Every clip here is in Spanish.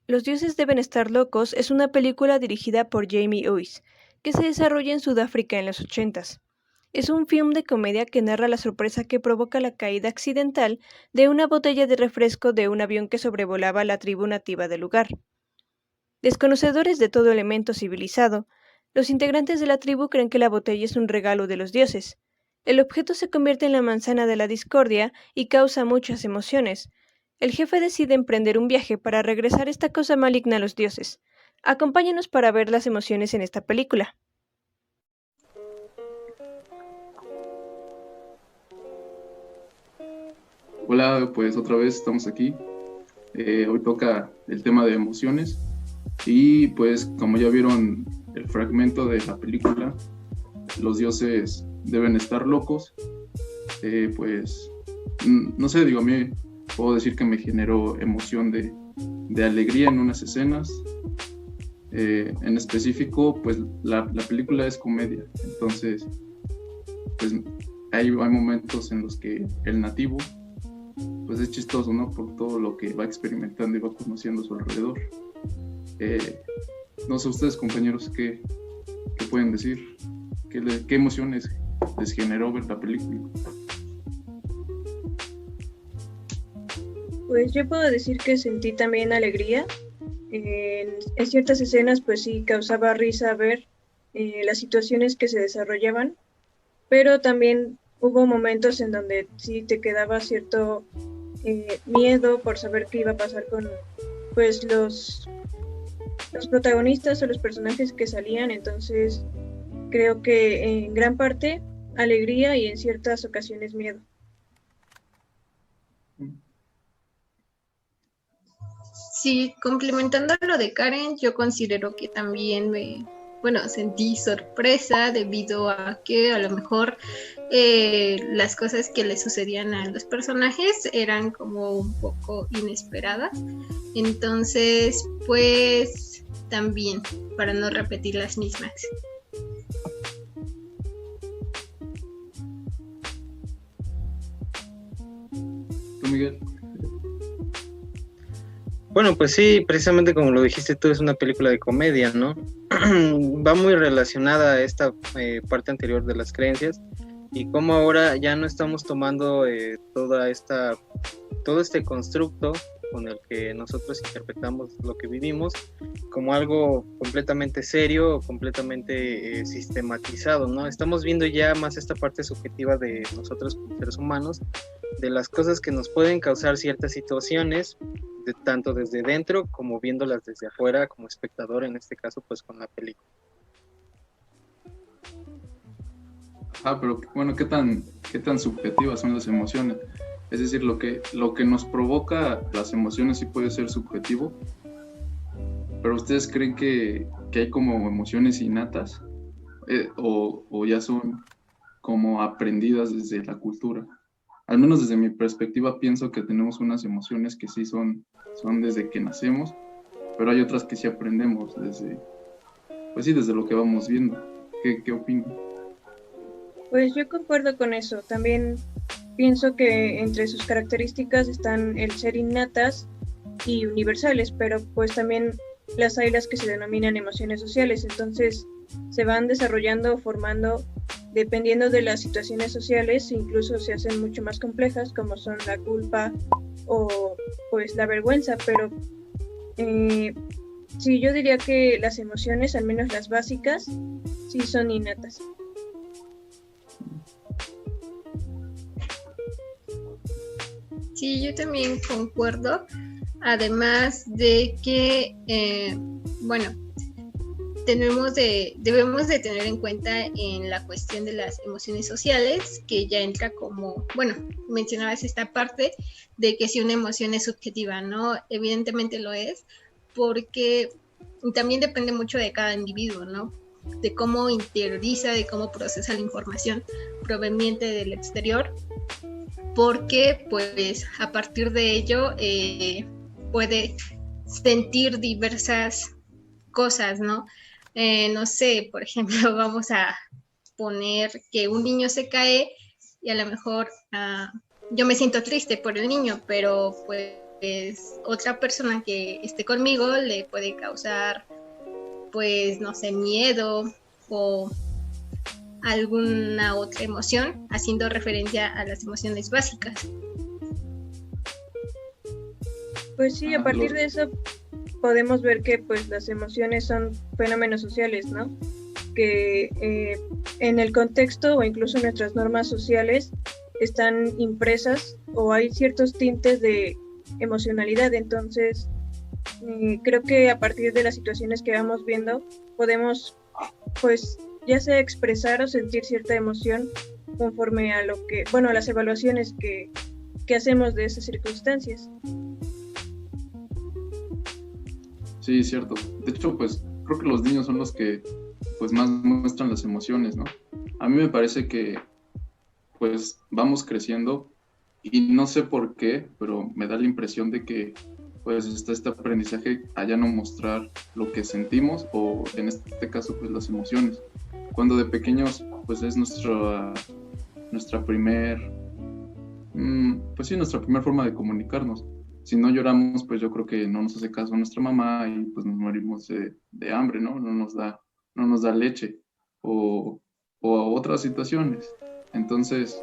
Los dioses deben estar locos es una película dirigida por Jamie Uys, que se desarrolla en Sudáfrica en los ochentas. Es un film de comedia que narra la sorpresa que provoca la caída accidental de una botella de refresco de un avión que sobrevolaba la tribu nativa del lugar. Desconocedores de todo elemento civilizado, los integrantes de la tribu creen que la botella es un regalo de los dioses. El objeto se convierte en la manzana de la discordia y causa muchas emociones. El jefe decide emprender un viaje para regresar esta cosa maligna a los dioses. Acompáñanos para ver las emociones en esta película. Hola, pues otra vez estamos aquí. Hoy toca el tema de emociones y pues como ya vieron el fragmento de la película, los dioses deben estar locos. Pues no sé, digo, a mí puedo decir que me generó emoción de alegría en unas escenas. En específico, pues la película es comedia, entonces pues hay momentos en los que el nativo pues es chistoso, ¿no? Por todo lo que va experimentando y va conociendo a su alrededor. No sé ustedes, compañeros, ¿qué pueden decir? ¿Qué emociones les generó ver la película? Pues yo puedo decir que sentí también alegría. En ciertas escenas pues sí causaba risa ver las situaciones que se desarrollaban, pero también hubo momentos en donde sí te quedaba cierto miedo por saber qué iba a pasar con pues los protagonistas o los personajes que salían. Entonces creo que en gran parte alegría y en ciertas ocasiones miedo. Sí, complementando lo de Karen, yo considero que también sentí sorpresa debido a que a lo mejor las cosas que le sucedían a los personajes eran como un poco inesperadas. Entonces, pues también, para no repetir las mismas. ¿Tú, Miguel? Bueno, pues sí, precisamente como lo dijiste tú, es una película de comedia, ¿no? Va muy relacionada a esta parte anterior de las creencias y cómo ahora ya no estamos tomando todo este constructo con el que nosotros interpretamos lo que vivimos como algo completamente serio, completamente sistematizado, ¿no? Estamos viendo ya más esta parte subjetiva de nosotros como seres humanos, de las cosas que nos pueden causar ciertas situaciones, tanto desde dentro como viéndolas desde afuera como espectador, en este caso pues con la película. Pero bueno, ¿qué tan subjetivas son las emociones? Es decir, lo que nos provoca las emociones sí puede ser subjetivo, pero ¿ustedes creen que hay como emociones innatas o ya son como aprendidas desde la cultura? Al menos desde mi perspectiva pienso que tenemos unas emociones que sí son desde que nacemos, pero hay otras que sí aprendemos desde lo que vamos viendo. ¿Qué opinan? Pues yo concuerdo con eso. También pienso que entre sus características están el ser innatas y universales, pero pues también las hay las que se denominan emociones sociales. Entonces se van desarrollando o formando dependiendo de las situaciones sociales, incluso se hacen mucho más complejas, como son la culpa o pues la vergüenza. Pero sí, yo diría que las emociones, al menos las básicas, sí son innatas. Sí, yo también concuerdo. Además de que, debemos de tener en cuenta en la cuestión de las emociones sociales, que ya entra como, mencionabas esta parte de que si una emoción es subjetiva, ¿no? Evidentemente lo es, porque también depende mucho de cada individuo, ¿no? De cómo interioriza, de cómo procesa la información proveniente del exterior, porque pues a partir de ello puede sentir diversas cosas, ¿no? No sé, por ejemplo, vamos a poner que un niño se cae y a lo mejor yo me siento triste por el niño, pero pues pues otra persona que esté conmigo le puede causar, pues no sé, miedo o alguna otra emoción, haciendo referencia a las emociones básicas. Pues sí, a partir de eso podemos ver que pues las emociones son fenómenos sociales, ¿no? Que en el contexto o incluso en nuestras normas sociales están impresas o hay ciertos tintes de emocionalidad. Entonces creo que a partir de las situaciones que vamos viendo podemos pues ya sea expresar o sentir cierta emoción conforme a lo que, bueno, a las evaluaciones que hacemos de esas circunstancias. Sí, cierto. De hecho, pues creo que los niños son los que pues más muestran las emociones, ¿no? A mí me parece que pues vamos creciendo y no sé por qué, pero me da la impresión de que pues está este aprendizaje a ya no mostrar lo que sentimos o en este caso pues las emociones. Cuando de pequeños pues es nuestra primer pues sí, nuestra primera forma de comunicarnos. Si no lloramos, pues yo creo que no nos hace caso nuestra mamá y pues nos morimos de hambre, ¿no? No nos da leche o otras situaciones. Entonces,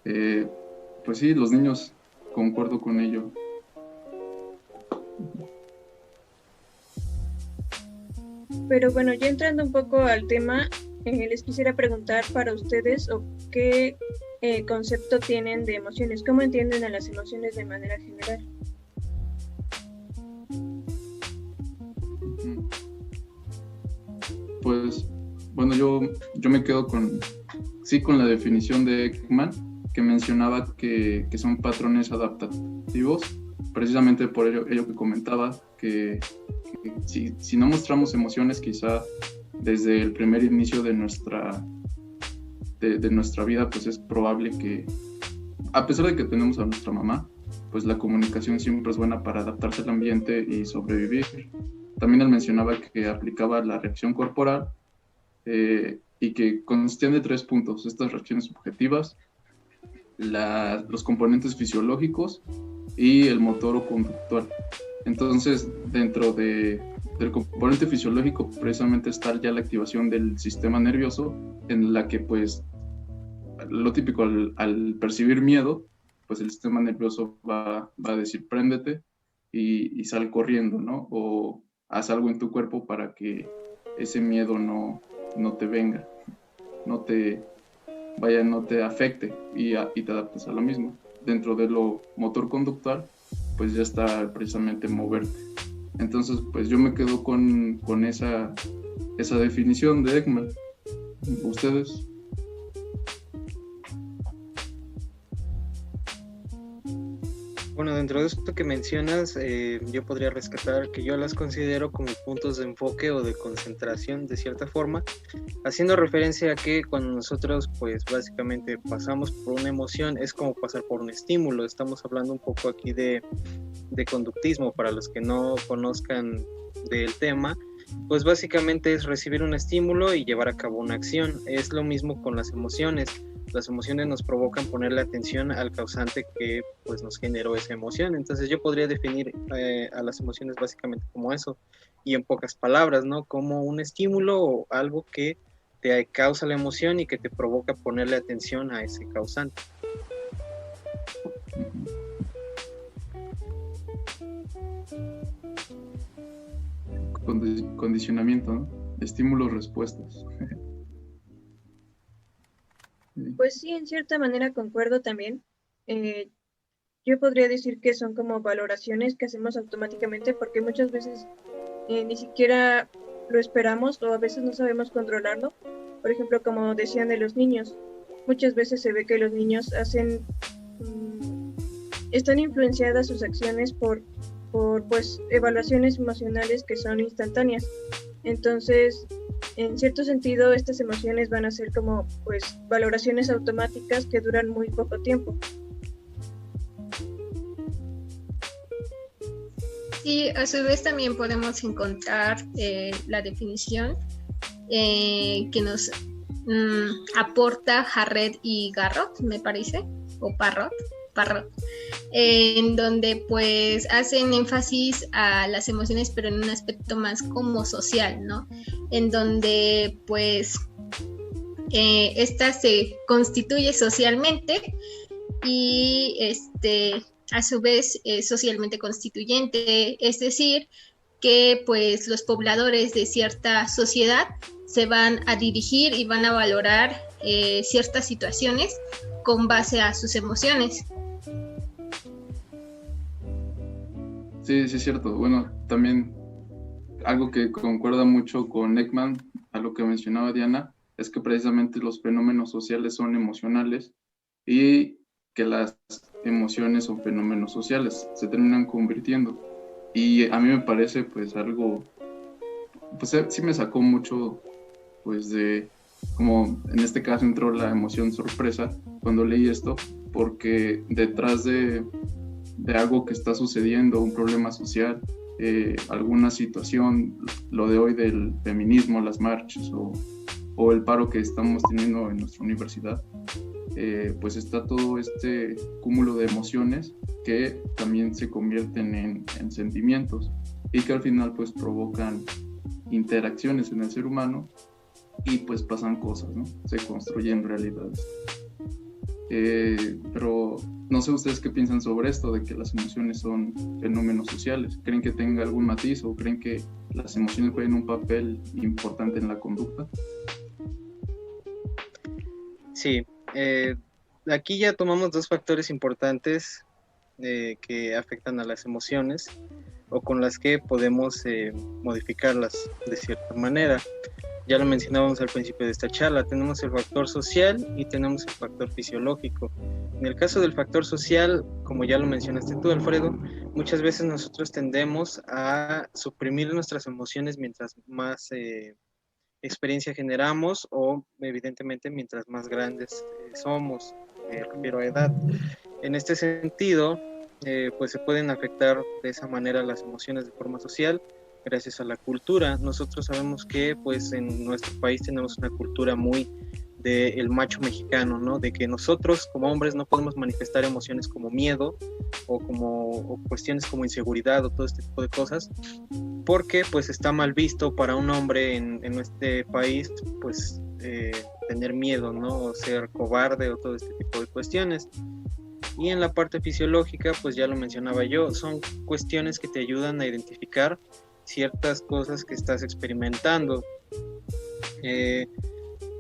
pues sí, los niños, concuerdo con ello. Pero bueno, ya entrando un poco al tema, les quisiera preguntar para ustedes o qué concepto tienen de emociones, cómo entienden a las emociones de manera general. Pues bueno, yo me quedo con la definición de Ekman, que mencionaba que son patrones adaptativos, precisamente por ello que comentaba, que si no mostramos emociones, quizá desde el primer inicio de nuestra vida, pues es probable que, a pesar de que tenemos a nuestra mamá, pues la comunicación siempre es buena para adaptarse al ambiente y sobrevivir. También él mencionaba que aplicaba la reacción corporal y que consistían de 3 puntos: estas reacciones subjetivas, los componentes fisiológicos y el motor o conductual. Entonces, dentro del componente fisiológico precisamente está ya la activación del sistema nervioso, en la que pues lo típico al percibir miedo, pues el sistema nervioso va a decir préndete y sal corriendo, ¿no? O haz algo en tu cuerpo para que ese miedo no te venga, no te afecte y te adaptes a lo mismo. Dentro de lo motor conductual, pues ya está precisamente moverte. Entonces, pues yo me quedo con esa definición de Ekman. ¿Ustedes? Bueno, dentro de esto que mencionas, yo podría rescatar que yo las considero como puntos de enfoque o de concentración de cierta forma, haciendo referencia a que cuando nosotros pues básicamente pasamos por una emoción es como pasar por un estímulo. Estamos hablando un poco aquí de conductismo para los que no conozcan del tema. Pues básicamente es recibir un estímulo y llevar a cabo una acción. Es lo mismo con las emociones. Las emociones nos provocan ponerle atención al causante que pues nos generó esa emoción. Entonces yo podría definir a las emociones básicamente como eso, y en pocas palabras, ¿no? Como un estímulo o algo que te causa la emoción y que te provoca ponerle atención a ese causante. Condicionamiento, ¿no? Estímulos, respuestas. Pues sí, en cierta manera concuerdo también. Yo podría decir que son como valoraciones que hacemos automáticamente porque muchas veces ni siquiera lo esperamos o a veces no sabemos controlarlo. Por ejemplo, como decían de los niños, muchas veces se ve que los niños están influenciadas sus acciones por pues evaluaciones emocionales que son instantáneas. Entonces, en cierto sentido, estas emociones van a ser como pues valoraciones automáticas que duran muy poco tiempo. Sí, a su vez también podemos encontrar la definición que nos aporta Harret y Garrot, me parece, o Parrot, en donde pues hacen énfasis a las emociones, pero en un aspecto más como social, ¿no? En donde pues esta se constituye socialmente y a su vez socialmente constituyente, es decir, que pues los pobladores de cierta sociedad se van a dirigir y van a valorar ciertas situaciones con base a sus emociones. Sí, sí es cierto. Bueno, también algo que concuerda mucho con Ekman, a lo que mencionaba Diana, es que precisamente los fenómenos sociales son emocionales y que las emociones son fenómenos sociales, se terminan convirtiendo. Y a mí me parece pues algo, pues sí me sacó mucho pues de, como en este caso entró la emoción sorpresa cuando leí esto, porque detrás de algo que está sucediendo, un problema social, alguna situación, lo de hoy del feminismo, las marchas o el paro que estamos teniendo en nuestra universidad, pues está todo este cúmulo de emociones que también se convierten en sentimientos y que al final pues provocan interacciones en el ser humano y pues pasan cosas, ¿no? Se construyen realidades. Pero no sé ustedes qué piensan sobre esto, de que las emociones son fenómenos sociales. ¿Creen que tenga algún matiz o creen que las emociones juegan un papel importante en la conducta? Sí, aquí ya tomamos dos factores importantes que afectan a las emociones o con las que podemos modificarlas de cierta manera. Ya lo mencionábamos al principio de esta charla, tenemos el factor social y tenemos el factor fisiológico. En el caso del factor social, como ya lo mencionaste tú, Alfredo, muchas veces nosotros tendemos a suprimir nuestras emociones mientras más experiencia generamos o evidentemente mientras más grandes somos, me refiero a edad. En este sentido, pues se pueden afectar de esa manera las emociones de forma social gracias a la cultura. Nosotros sabemos que pues en nuestro país tenemos una cultura muy del macho mexicano, ¿no? De que nosotros como hombres no podemos manifestar emociones como miedo o cuestiones como inseguridad o todo este tipo de cosas, porque pues está mal visto para un hombre en este país pues tener miedo, ¿no? O ser cobarde o todo este tipo de cuestiones. Y en la parte fisiológica, pues ya lo mencionaba yo, son cuestiones que te ayudan a identificar ciertas cosas que estás experimentando.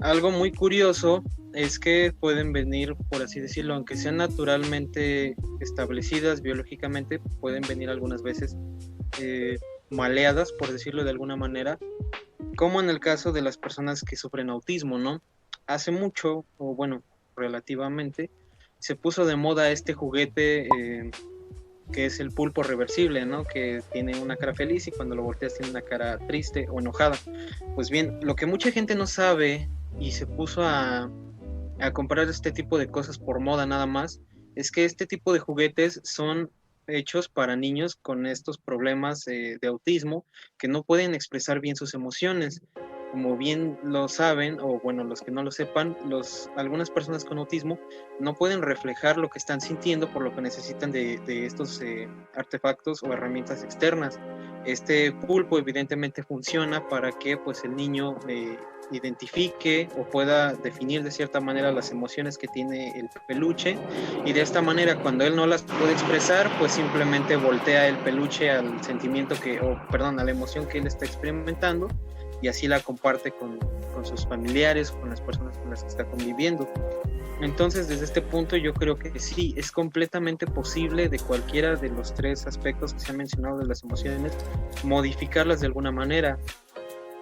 Algo muy curioso es que pueden venir, por así decirlo, aunque sean naturalmente establecidas biológicamente, pueden venir algunas veces maleadas, por decirlo de alguna manera, como en el caso de las personas que sufren autismo, ¿no? Hace mucho, o bueno, relativamente, se puso de moda este juguete que es el pulpo reversible, ¿no? Que tiene una cara feliz y cuando lo volteas tiene una cara triste o enojada. Pues bien, lo que mucha gente no sabe y se puso a comprar este tipo de cosas por moda nada más, es que este tipo de juguetes son hechos para niños con estos problemas de autismo que no pueden expresar bien sus emociones. Como bien lo saben, o bueno, los que no lo sepan, algunas personas con autismo no pueden reflejar lo que están sintiendo, por lo que necesitan de estos artefactos o herramientas externas. Este pulpo evidentemente funciona para que pues el niño identifique o pueda definir de cierta manera las emociones que tiene el peluche, y de esta manera cuando él no las puede expresar, pues simplemente voltea el peluche al sentimiento a la emoción que él está experimentando, y así la comparte con sus familiares, con las personas con las que está conviviendo. Entonces, desde este punto yo creo que sí, es completamente posible de cualquiera de los tres aspectos que se han mencionado de las emociones, modificarlas de alguna manera,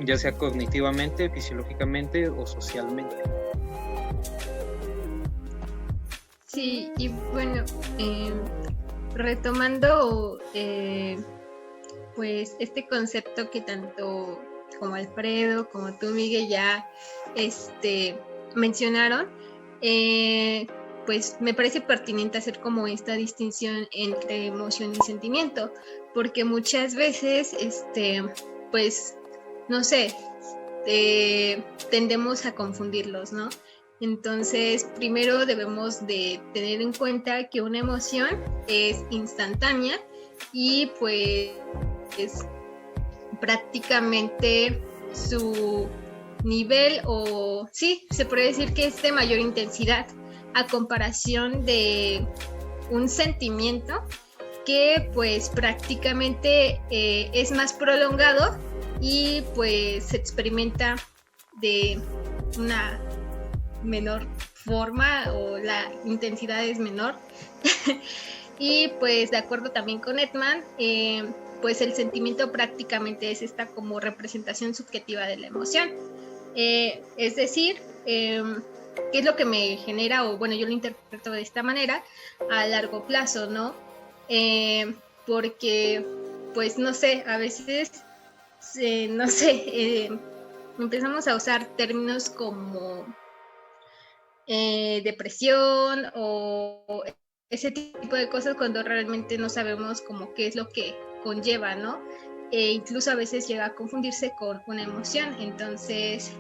ya sea cognitivamente, fisiológicamente o socialmente. Sí, y bueno, retomando pues este concepto que tanto como Alfredo, como tú, Miguel, ya mencionaron, pues me parece pertinente hacer como esta distinción entre emoción y sentimiento, porque muchas veces, pues, no sé, tendemos a confundirlos, ¿no? Entonces, primero debemos de tener en cuenta que una emoción es instantánea y pues prácticamente su nivel, o sí, se puede decir que es de mayor intensidad a comparación de un sentimiento que pues prácticamente es más prolongado y pues se experimenta de una menor forma o la intensidad es menor. Y pues de acuerdo también con Ekman, pues el sentimiento prácticamente es esta como representación subjetiva de la emoción. Es decir, ¿qué es lo que me genera? O bueno, yo lo interpreto de esta manera, a largo plazo, ¿no? Porque, pues no sé, a veces, no sé, empezamos a usar términos como depresión o ese tipo de cosas cuando realmente no sabemos como qué es lo que conlleva, ¿no? Incluso a veces llega a confundirse con una emoción. Entonces,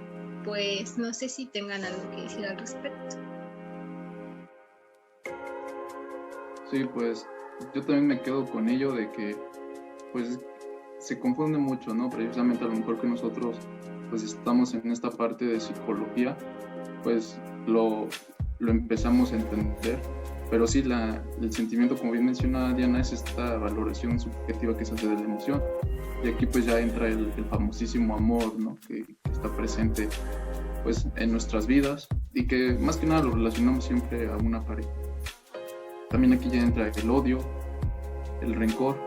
pues no sé si tengan algo que decir al respecto. Sí, pues yo también me quedo con ello de que pues se confunde mucho, ¿no? Precisamente a lo mejor que nosotros pues estamos en esta parte de psicología, pues lo empezamos a entender, pero sí el sentimiento, como bien menciona Diana, es esta valoración subjetiva que se hace de la emoción, y aquí pues ya entra el famosísimo amor, ¿no? Que está presente pues en nuestras vidas y que más que nada lo relacionamos siempre a una pareja. También aquí ya entra el odio, el rencor.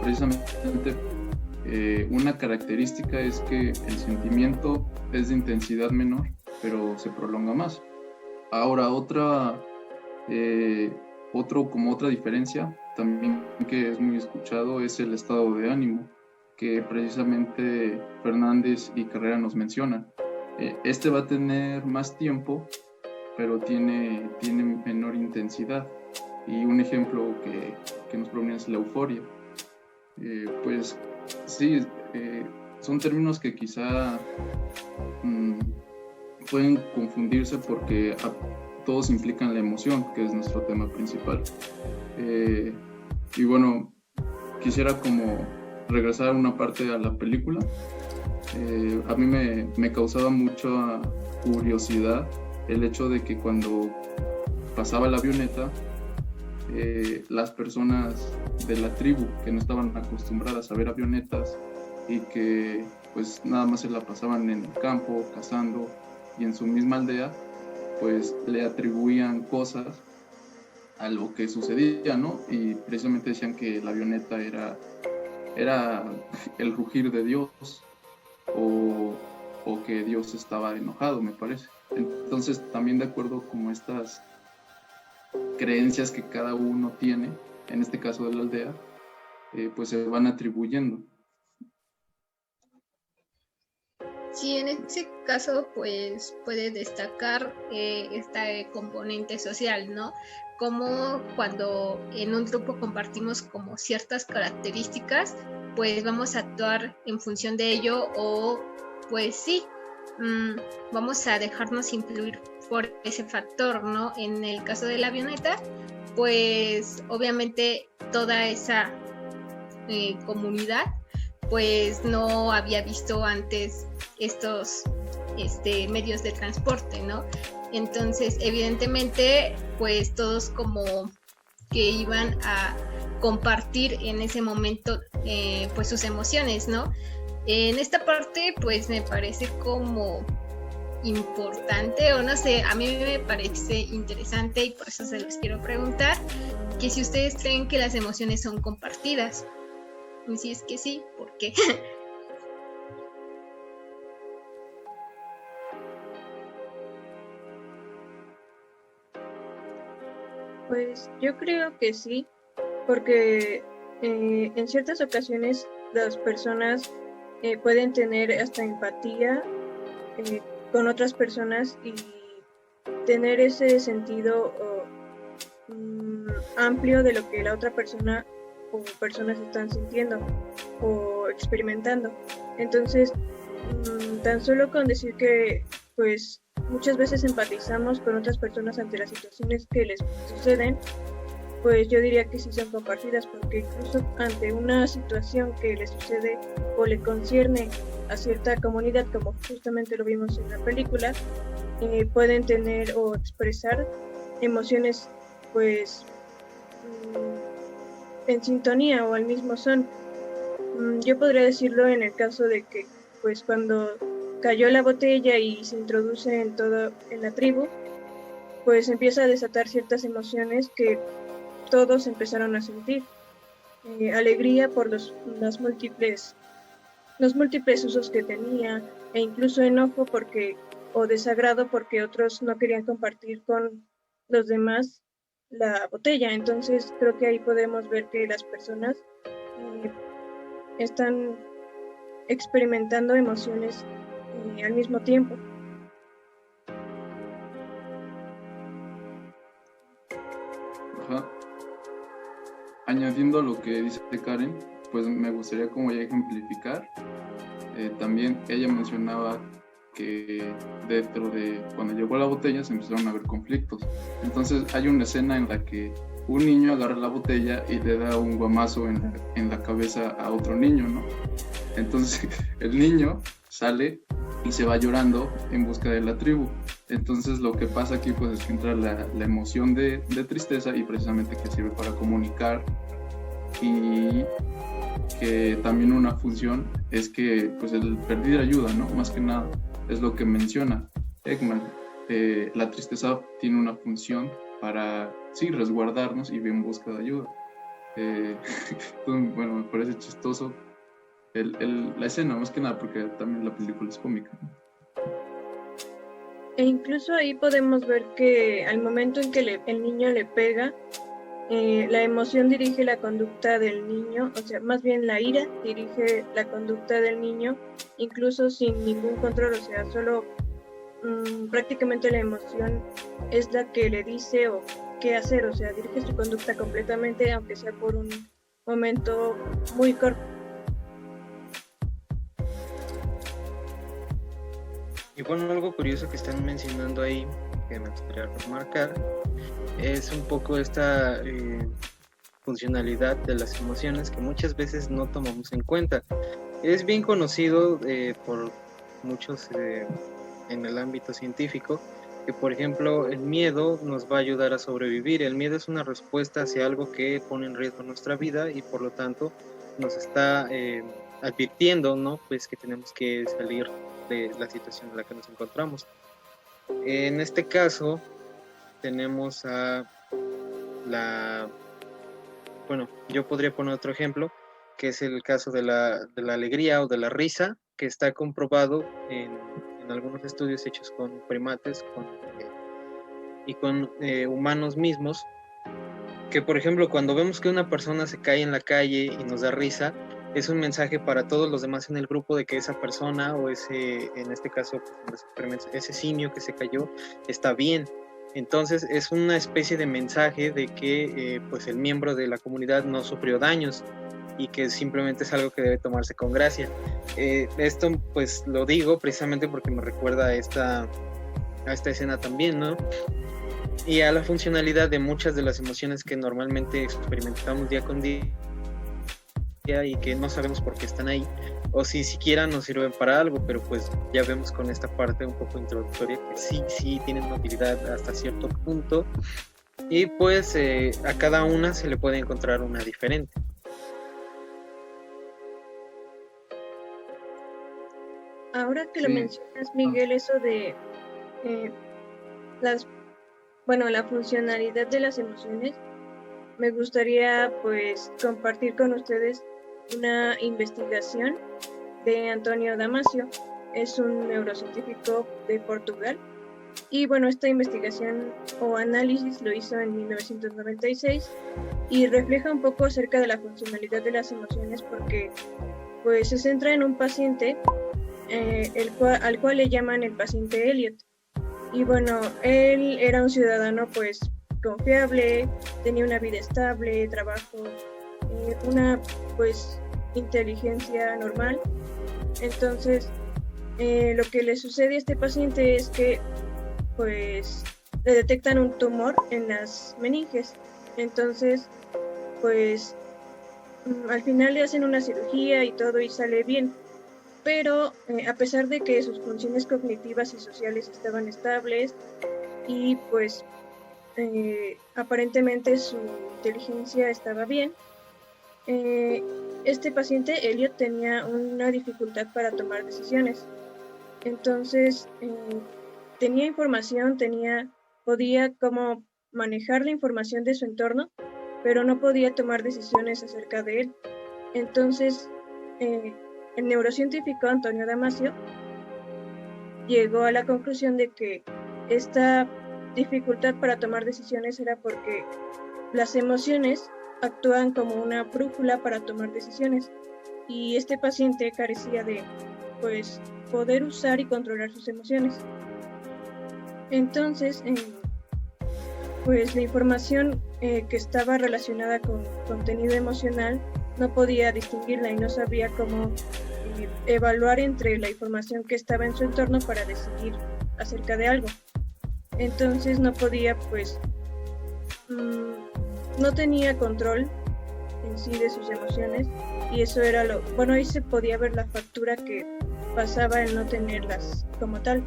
Precisamente una característica es que el sentimiento es de intensidad menor, pero se prolonga más. Ahora otra diferencia también que es muy escuchado es el estado de ánimo, que precisamente Fernández y Carrera nos mencionan. Este va a tener más tiempo, pero tiene menor intensidad. Y un ejemplo que nos proviene es la euforia. Pues sí, son términos que quizá pueden confundirse porque todos implican la emoción, que es nuestro tema principal. Y bueno, quisiera como regresar una parte a la película. A mí me causaba mucha curiosidad el hecho de que cuando pasaba la avioneta, las personas de la tribu que no estaban acostumbradas a ver avionetas y que pues nada más se la pasaban en el campo cazando y en su misma aldea, pues le atribuían cosas a lo que sucedía, ¿no? Y precisamente decían que la avioneta era el rugir de Dios o que Dios estaba enojado, me parece. Entonces también de acuerdo como estas creencias que cada uno tiene, en este caso de la aldea, pues se van atribuyendo. Sí, en ese caso, pues puede destacar este componente social, ¿no? Como cuando en un grupo compartimos como ciertas características, pues vamos a actuar en función de ello o pues sí, vamos a dejarnos influir por ese factor, ¿no? En el caso de la avioneta, pues obviamente toda esa comunidad pues no había visto antes estos medios de transporte, ¿no? Entonces, evidentemente, pues todos como que iban a compartir en ese momento pues sus emociones, ¿no? En esta parte, pues me parece como importante, o no sé, a mí me parece interesante y por eso se los quiero preguntar, que si ustedes creen que las emociones son compartidas. Y si es que sí, ¿por qué? Pues yo creo que sí, porque en ciertas ocasiones las personas pueden tener hasta empatía con otras personas y tener ese sentido amplio de lo que la otra persona o personas están sintiendo o experimentando. Entonces, tan solo con decir que pues muchas veces empatizamos con otras personas ante las situaciones que les suceden, pues yo diría que sí son compartidas, porque incluso ante una situación que le sucede o le concierne a cierta comunidad, como justamente lo vimos en la película, pueden tener o expresar emociones pues en sintonía o al mismo son. Yo podría decirlo en el caso de que pues cuando cayó la botella y se introduce en la tribu, pues empieza a desatar ciertas emociones que todos empezaron a sentir. Alegría por los múltiples usos que tenía, e incluso enojo o desagrado porque otros no querían compartir con los demás la botella. Entonces creo que ahí podemos ver que las personas están experimentando emociones al mismo tiempo. Ajá. Añadiendo a lo que dice Karen, pues me gustaría como ya ejemplificar. También ella mencionaba que dentro de cuando llegó la botella se empezaron a ver conflictos. Entonces hay una escena en la que un niño agarra la botella y le da un guamazo en la cabeza a otro niño, ¿no? Entonces el niño sale y se va llorando en busca de la tribu. Entonces lo que pasa aquí pues es que entra la emoción de tristeza, y precisamente que sirve para comunicar, y que también una función es que pues el pedir ayuda, ¿no? Más que nada es lo que menciona Ekman. La tristeza tiene una función para sí resguardarnos y ir en busca de ayuda. Bueno, me parece chistoso la escena, más que nada porque también la película es cómica, ¿no? E incluso ahí podemos ver que al momento en que el niño le pega, la emoción dirige la conducta del niño, o sea, más bien la ira dirige la conducta del niño, incluso sin ningún control, o sea, solo prácticamente la emoción es la que le dice o qué hacer, o sea, dirige su conducta completamente, aunque sea por un momento muy corto. Y bueno, algo curioso que están mencionando ahí, que me gustaría remarcar, es un poco esta funcionalidad de las emociones que muchas veces no tomamos en cuenta. Es bien conocido por muchos en el ámbito científico que, por ejemplo, el miedo nos va a ayudar a sobrevivir. El miedo es una respuesta hacia algo que pone en riesgo nuestra vida y por lo tanto nos está advirtiendo, ¿no? Pues que tenemos que salir de la situación en la que nos encontramos. En este caso tenemos bueno, yo podría poner otro ejemplo, que es el caso de la alegría o de la risa, que está comprobado en algunos estudios hechos con primates y con humanos mismos, que por ejemplo cuando vemos que una persona se cae en la calle y nos da risa, es un mensaje para todos los demás en el grupo de que esa persona o en este caso, pues, ese simio que se cayó está bien. Entonces es una especie de mensaje de que pues el miembro de la comunidad no sufrió daños y que simplemente es algo que debe tomarse con gracia. Esto pues lo digo precisamente porque me recuerda a esta escena también, ¿no? Y a la funcionalidad de muchas de las emociones que normalmente experimentamos día con día y que no sabemos por qué están ahí o si siquiera nos sirven para algo, pero pues ya vemos con esta parte un poco introductoria que sí tienen utilidad hasta cierto punto, y pues a cada una se le puede encontrar una diferente. Ahora que lo mencionas, Miguel, eso de la funcionalidad de las emociones, me gustaría pues compartir con ustedes una investigación de Antonio Damasio. Es un neurocientífico de Portugal, y bueno, esta investigación o análisis lo hizo en 1996 y refleja un poco acerca de la funcionalidad de las emociones, porque pues se centra en un paciente al cual le llaman el paciente Elliot. Y bueno, él era un ciudadano pues confiable, tenía una vida estable, trabajo, una pues inteligencia normal. Entonces lo que le sucede a este paciente es que pues le detectan un tumor en las meninges. Entonces, pues al final le hacen una cirugía y todo y sale bien. Pero a pesar de que sus funciones cognitivas y sociales estaban estables y pues aparentemente su inteligencia estaba bien, este paciente, Elliot, tenía una dificultad para tomar decisiones. Entonces, tenía información, podía como manejar la información de su entorno, pero no podía tomar decisiones acerca de él. Entonces, el neurocientífico Antonio Damasio llegó a la conclusión de que esta dificultad para tomar decisiones era porque las emociones actúan como una brújula para tomar decisiones y este paciente carecía de pues poder usar y controlar sus emociones. Entonces, pues la información que estaba relacionada con contenido emocional no podía distinguirla y no sabía cómo evaluar entre la información que estaba en su entorno para decidir acerca de algo. Entonces no podía, pues, no tenía control en sí de sus emociones y eso era bueno, ahí se podía ver la factura que pasaba en no tenerlas como tal.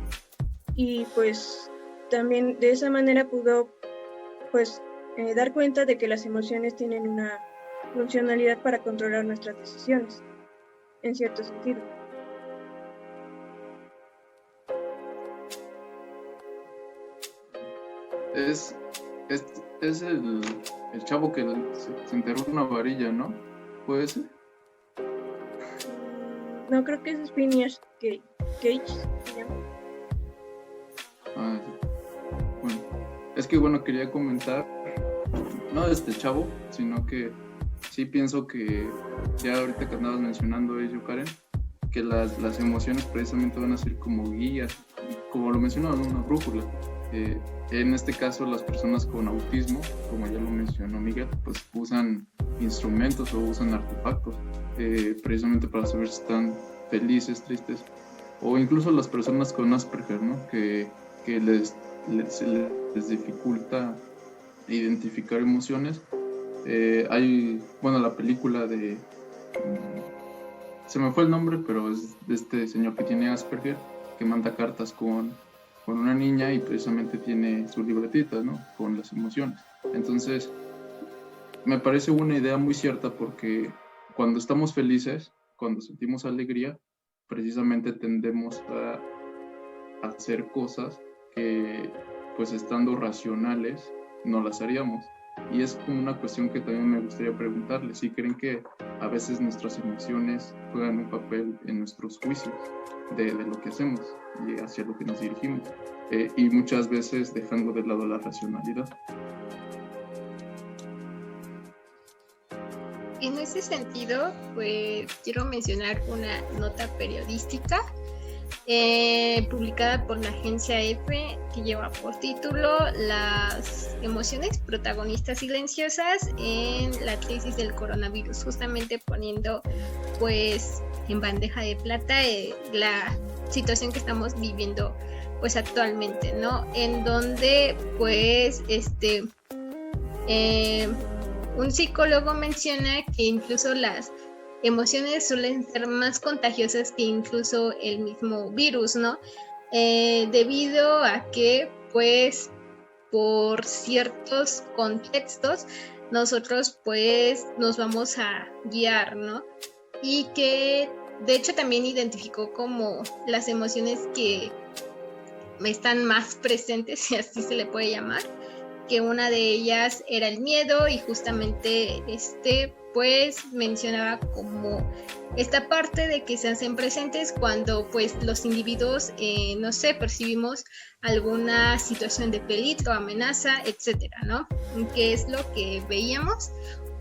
Y pues también de esa manera pudo pues dar cuenta de que las emociones tienen una funcionalidad para controlar nuestras decisiones, en cierto sentido. Es el chavo que se enterró una varilla, ¿no? ¿Puede ser? No, creo que es Phineas Cage, se llama. Ah, sí. Bueno, es que quería comentar, no de este chavo, sino que sí pienso que, ya ahorita que andabas mencionando ello, Karen, que las emociones precisamente van a ser como guías, como lo mencionaba, una brújula. En este caso, las personas con autismo, como ya lo mencionó Miguel, pues usan instrumentos o usan artefactos precisamente para saber si están felices, tristes, o incluso las personas con Asperger, ¿no? Que se les dificulta identificar emociones. Hay, la película de... se me fue el nombre, pero es de este señor que tiene Asperger, que manda cartas con una niña y precisamente tiene su libretita, ¿no? Con las emociones. Entonces, me parece una idea muy cierta porque cuando estamos felices, cuando sentimos alegría, precisamente tendemos a hacer cosas que, pues estando racionales, no las haríamos. Y es como una cuestión que también me gustaría preguntarles, si creen que a veces nuestras emociones juegan un papel en nuestros juicios de lo que hacemos y hacia lo que nos dirigimos, y muchas veces dejando de lado la racionalidad. En ese sentido, pues quiero mencionar una nota periodística publicada por la agencia EFE que lleva por título Las emociones protagonistas silenciosas en la crisis del coronavirus, justamente poniendo pues en bandeja de plata la situación que estamos viviendo pues actualmente, ¿no? En donde pues un psicólogo menciona que incluso las emociones suelen ser más contagiosas que incluso el mismo virus, ¿no? Debido a que, pues, por ciertos contextos, nosotros, pues, nos vamos a guiar, ¿no? Y que, de hecho, también identificó como las emociones que están más presentes, si así se le puede llamar, que una de ellas era el miedo y justamente pues mencionaba como esta parte de que se hacen presentes cuando pues los individuos, no sé, percibimos alguna situación de peligro, amenaza, etcétera, ¿no? Que es lo que veíamos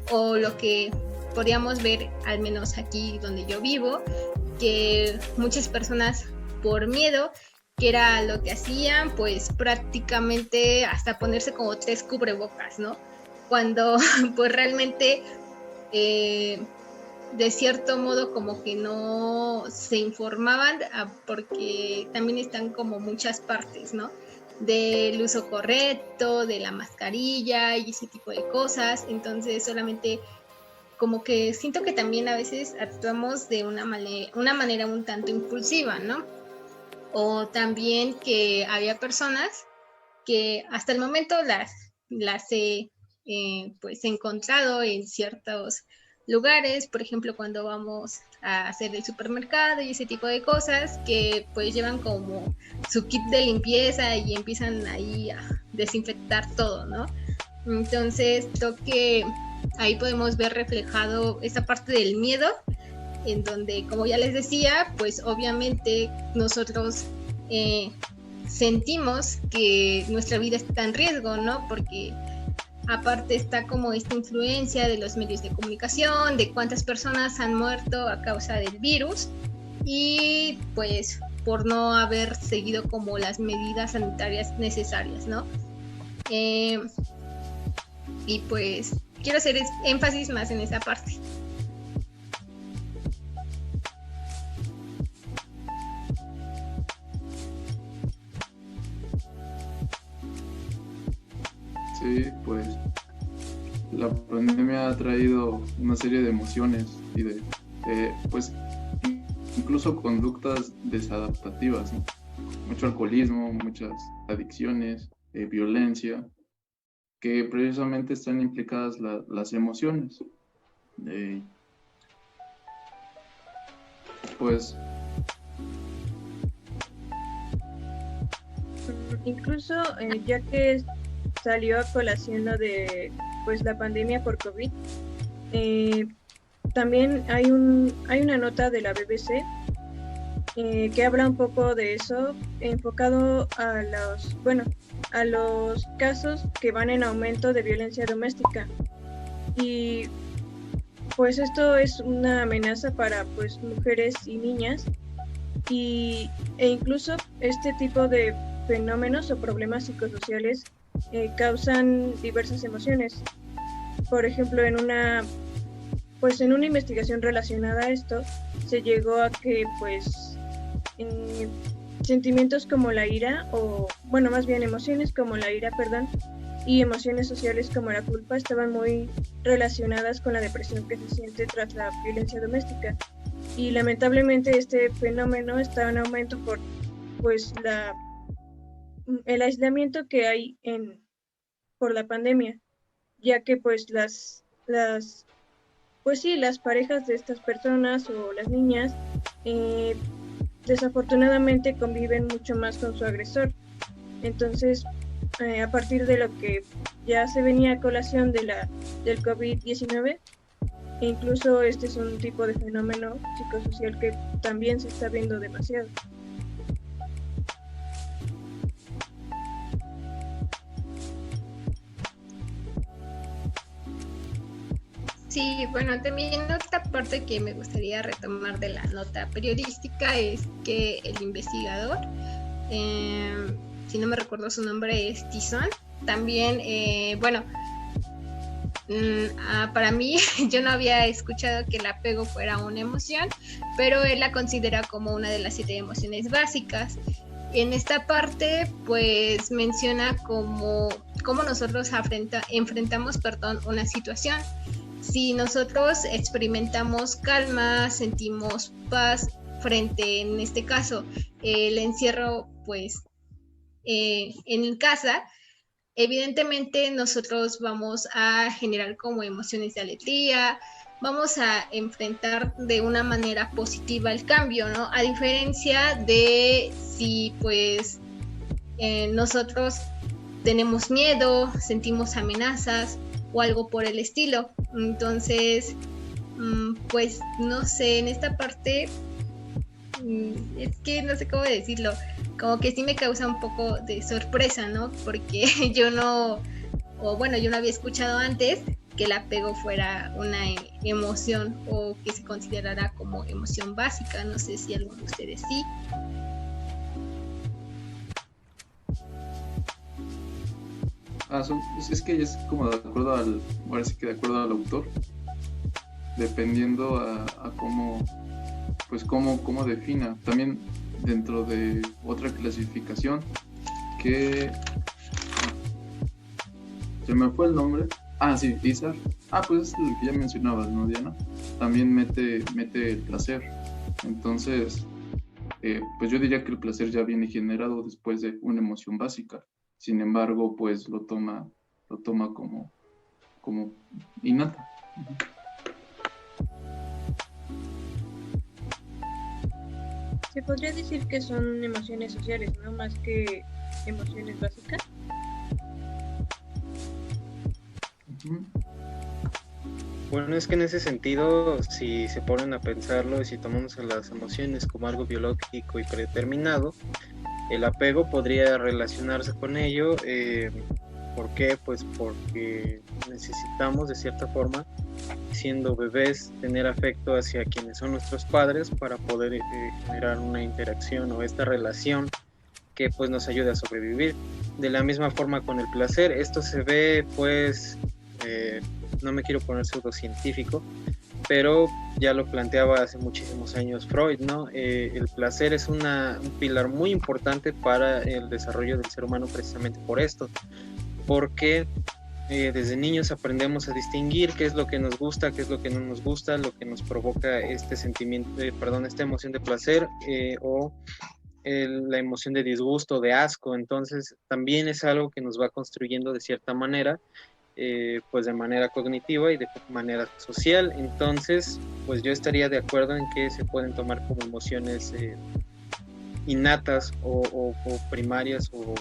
o lo que podíamos ver, al menos aquí donde yo vivo, que muchas personas por miedo, que era lo que hacían, pues prácticamente hasta ponerse como 3 cubrebocas, ¿no? Cuando pues realmente de cierto modo como que no se informaban, porque también están como muchas partes, ¿no? del uso correcto, de la mascarilla y ese tipo de cosas. Entonces solamente como que siento que también a veces actuamos de una manera un tanto impulsiva, ¿no? O también que había personas que hasta el momento las he pues encontrado en ciertos lugares, por ejemplo cuando vamos a hacer el supermercado y ese tipo de cosas, que pues llevan como su kit de limpieza y empiezan ahí a desinfectar todo, ¿no? Entonces creo que ahí podemos ver reflejado esa parte del miedo, en donde, como ya les decía, pues obviamente nosotros sentimos que nuestra vida está en riesgo, ¿no? Porque aparte está como esta influencia de los medios de comunicación, de cuántas personas han muerto a causa del virus y pues por no haber seguido como las medidas sanitarias necesarias, ¿no? Y pues quiero hacer énfasis más en esa parte. Sí, pues la pandemia ha traído una serie de emociones y de pues incluso conductas desadaptativas, ¿no? Mucho alcoholismo, muchas adicciones, violencia, que precisamente están implicadas las emociones. Pues Incluso ya que salió a colación lo de pues la pandemia por COVID, también hay una nota de la BBC que habla un poco de eso, enfocado a los casos que van en aumento de violencia doméstica. Y pues esto es una amenaza para pues mujeres y niñas, e incluso este tipo de fenómenos o problemas psicosociales causan diversas emociones. Por ejemplo, en una investigación relacionada a esto, se llegó a que pues sentimientos como la ira, más bien emociones como la ira, y emociones sociales como la culpa estaban muy relacionadas con la depresión que se siente tras la violencia doméstica. Y lamentablemente este fenómeno está en aumento por pues el aislamiento que hay por la pandemia, ya que pues las parejas de estas personas o las niñas desafortunadamente conviven mucho más con su agresor. Entonces, a partir de lo que ya se venía a colación del COVID-19, incluso este es un tipo de fenómeno psicosocial que también se está viendo demasiado. Sí, bueno, también otra parte que me gustaría retomar de la nota periodística es que el investigador, si no me recuerdo su nombre, es Tizón, también, para mí yo no había escuchado que el apego fuera una emoción, pero él la considera como una de las 7 emociones básicas. En esta parte, pues menciona cómo nosotros enfrentamos una situación. Si nosotros experimentamos calma, sentimos paz frente, en este caso, el encierro, pues, en casa, evidentemente nosotros vamos a generar como emociones de alegría, vamos a enfrentar de una manera positiva el cambio, ¿no? A diferencia de si, pues, nosotros tenemos miedo, sentimos amenazas o algo por el estilo. Entonces, pues no sé, en esta parte es que no sé cómo decirlo, como que sí me causa un poco de sorpresa, ¿no? Porque yo no había escuchado antes que el apego fuera una emoción o que se considerara como emoción básica. No sé si alguno de ustedes sí. Es que es como de acuerdo de acuerdo al autor, dependiendo a cómo defina. También dentro de otra clasificación que se me fue el nombre. Ah, sí, Izar. Ah, pues es el que ya mencionabas, ¿no, Diana? También mete el placer. Entonces, pues yo diría que el placer ya viene generado después de una emoción básica. Sin embargo, pues lo toma como innata. Se podría decir que son emociones sociales, ¿no? Más que emociones básicas. Ujú. Bueno, es que en ese sentido, si se ponen a pensarlo y si tomamos a las emociones como algo biológico y predeterminado, el apego podría relacionarse con ello. ¿Por qué? Pues porque necesitamos de cierta forma, siendo bebés, tener afecto hacia quienes son nuestros padres para poder generar una interacción o esta relación que pues nos ayude a sobrevivir. De la misma forma con el placer, esto se ve pues, no me quiero poner pseudocientífico, pero ya lo planteaba hace muchísimos años Freud, ¿no? El placer es un pilar muy importante para el desarrollo del ser humano precisamente por esto, porque desde niños aprendemos a distinguir qué es lo que nos gusta, qué es lo que no nos gusta, lo que nos provoca este sentimiento, esta emoción de placer o la emoción de disgusto, de asco. Entonces también es algo que nos va construyendo de cierta manera, pues de manera cognitiva y de manera social. Entonces pues yo estaría de acuerdo en que se pueden tomar como emociones innatas o primarias o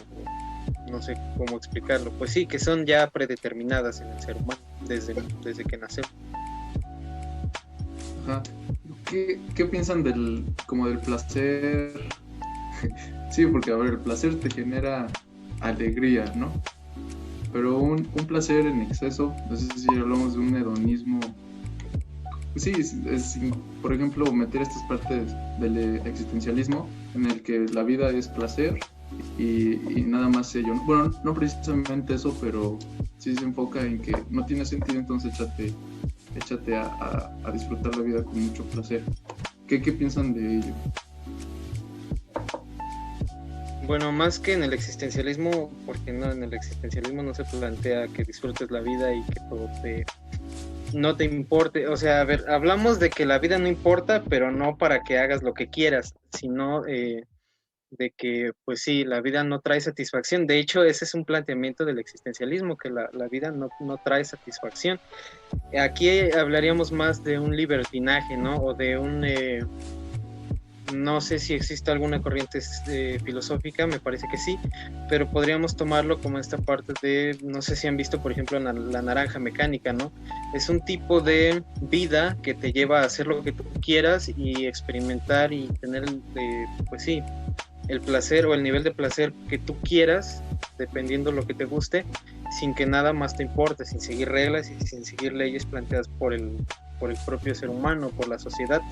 no sé cómo explicarlo, pues sí, que son ya predeterminadas en el ser humano desde que nace. Ajá. ¿Qué piensan del placer? Sí, porque a ver, el placer te genera alegría, ¿no? Pero un placer en exceso, no sé si hablamos de un hedonismo. Sí, por ejemplo, meter estas partes del existencialismo en el que la vida es placer y nada más ello. Bueno, no precisamente eso, pero sí se enfoca en que no tiene sentido, entonces échate a disfrutar la vida con mucho placer. ¿Qué piensan de ello? Bueno, más que en el existencialismo, porque no, en el existencialismo no se plantea que disfrutes la vida y que todo no te importe. O sea, a ver, hablamos de que la vida no importa, pero no para que hagas lo que quieras, sino de que, pues sí, la vida no trae satisfacción. De hecho, ese es un planteamiento del existencialismo, que la vida no trae satisfacción. Aquí hablaríamos más de un libertinaje, ¿no? O de un... no sé si existe alguna corriente filosófica, me parece que sí, pero podríamos tomarlo como esta parte de, no sé si han visto, por ejemplo, la naranja mecánica, ¿no? Es un tipo de vida que te lleva a hacer lo que tú quieras y experimentar y tener, pues sí, el placer o el nivel de placer que tú quieras, dependiendo lo que te guste, sin que nada más te importe, sin seguir reglas y sin seguir leyes planteadas por el propio ser humano, por la sociedad.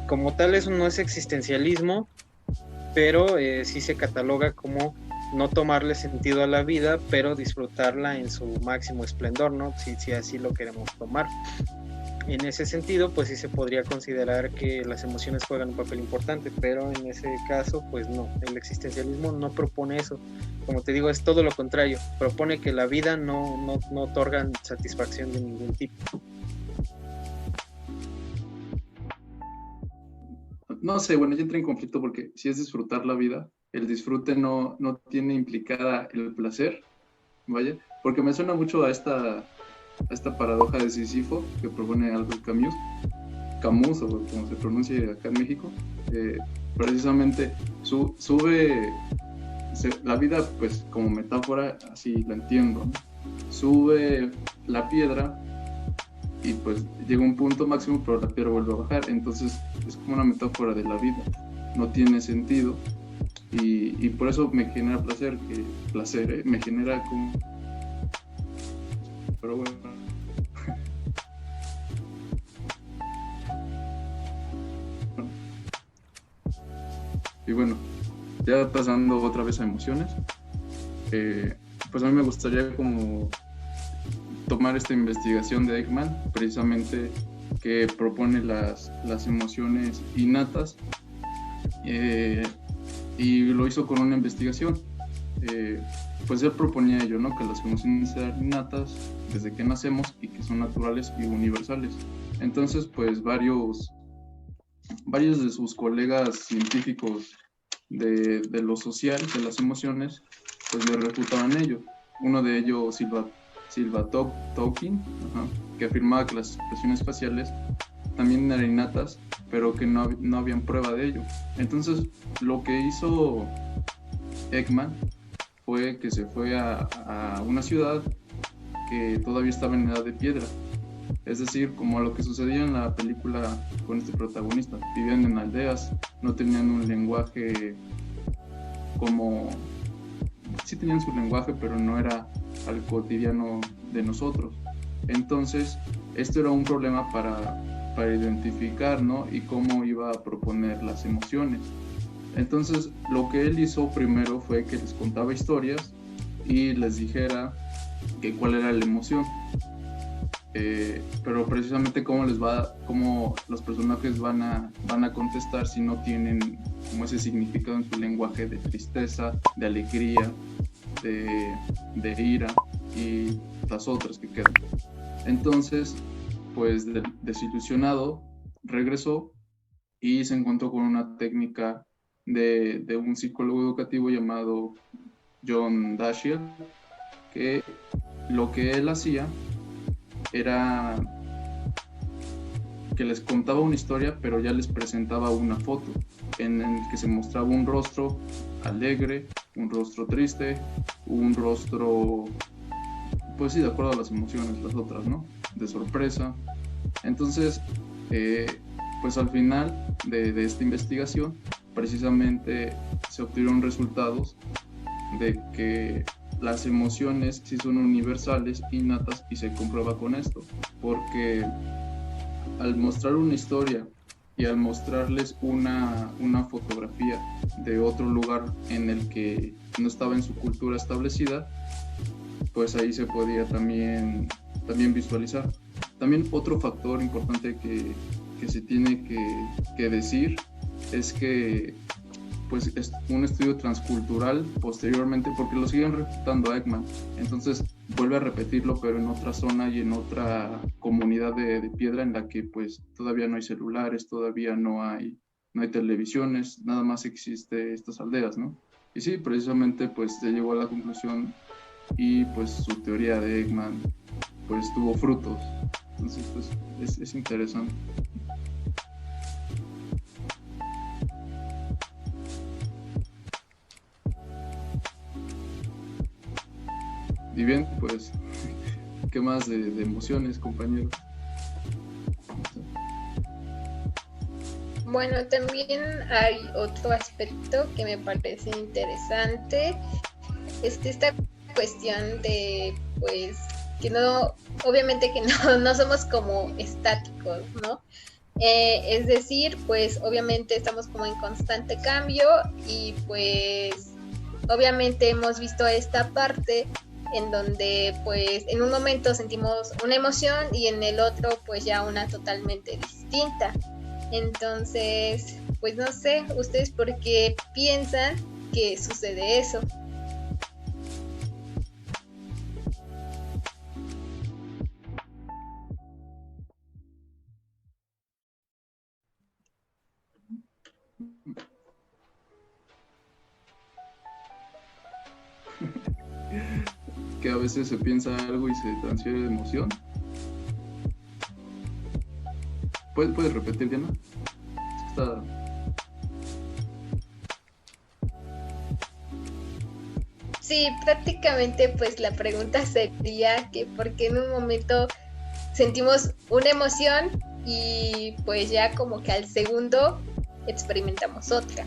Como tal, eso no es existencialismo, pero sí se cataloga como no tomarle sentido a la vida, pero disfrutarla en su máximo esplendor, ¿no? Si así lo queremos tomar. En ese sentido, pues sí se podría considerar que las emociones juegan un papel importante, pero en ese caso, pues no, el existencialismo no propone eso. Como te digo, es todo lo contrario, propone que la vida no otorga satisfacción de ningún tipo. No sé, bueno, yo entré en conflicto porque si es disfrutar la vida, el disfrute no tiene implicada el placer, vaya, porque me suena mucho a esta paradoja de Sísifo que propone Albert Camus, o como se pronuncie acá en México. Precisamente la vida, pues como metáfora, así la entiendo, ¿no? Sube la piedra y pues llega un punto máximo, pero la piedra vuelve a bajar. Entonces es como una metáfora de la vida, no tiene sentido y por eso me genera placer, me genera como... Pero bueno. Y bueno, ya pasando otra vez a emociones, pues a mí me gustaría como tomar esta investigación de Ekman, precisamente que propone las emociones innatas, y lo hizo con una investigación pues él proponía ello, ¿no? Que las emociones eran innatas desde que nacemos y que son naturales y universales. Entonces, pues varios de sus colegas científicos de lo social, de las emociones, pues le refutaban ello. Uno de ellos, Silva Tolkien, que afirmaba que las expresiones faciales también eran innatas, pero que no habían prueba de ello. Entonces, lo que hizo Ekman fue que se fue a una ciudad que todavía estaba en edad de piedra. Es decir, como lo que sucedía en la película con este protagonista. Vivían en aldeas, no tenían un lenguaje como... Sí tenían su lenguaje, pero no era al cotidiano de nosotros. Entonces, esto era un problema para identificar, ¿no? Y cómo iba a proponer las emociones. Entonces, lo que él hizo primero fue que les contaba historias y les dijera que cuál era la emoción. Pero precisamente cómo los personajes van a contestar si no tienen como ese significado en su lenguaje de tristeza, de alegría, de ira y las otras que quedan. Entonces, pues desilusionado, regresó y se encontró con una técnica de un psicólogo educativo llamado John Dashiell, que lo que él hacía era que les contaba una historia, pero ya les presentaba una foto en el que se mostraba un rostro alegre, un rostro triste, un rostro, pues sí, de acuerdo a las emociones, las otras, ¿no? De sorpresa. Entonces, pues al final de esta investigación, precisamente se obtuvieron resultados de que las emociones sí son universales, innatas, y se comprueba con esto, porque al mostrar una historia y al mostrarles una fotografía de otro lugar en el que no estaba en su cultura establecida, pues ahí se podía también visualizar. También otro factor importante que se tiene que decir es que pues es un estudio transcultural posteriormente, porque lo siguen refutando a Ekman, entonces vuelve a repetirlo, pero en otra zona y en otra comunidad de piedra en la que pues todavía no hay celulares, todavía no hay televisiones, nada más existe estas aldeas, ¿no? Y sí, precisamente pues se llegó a la conclusión y pues su teoría de Ekman pues tuvo frutos. Entonces pues es interesante. Y bien, pues, ¿qué más de emociones, compañeros? Bueno, también hay otro aspecto que me parece interesante. Esta cuestión de, pues, que no, obviamente que no somos como estáticos, ¿no? Es decir, pues, obviamente estamos como en constante cambio y, pues, obviamente hemos visto esta parte en donde pues en un momento sentimos una emoción y en el otro pues ya una totalmente distinta. Entonces, pues no sé, ¿ustedes por qué piensan que sucede eso? Que a veces se piensa algo y se transfiere de emoción. ¿Puedes repetir, Diana? Está... Sí, prácticamente pues la pregunta sería que por qué en un momento sentimos una emoción y pues ya como que al segundo experimentamos otra.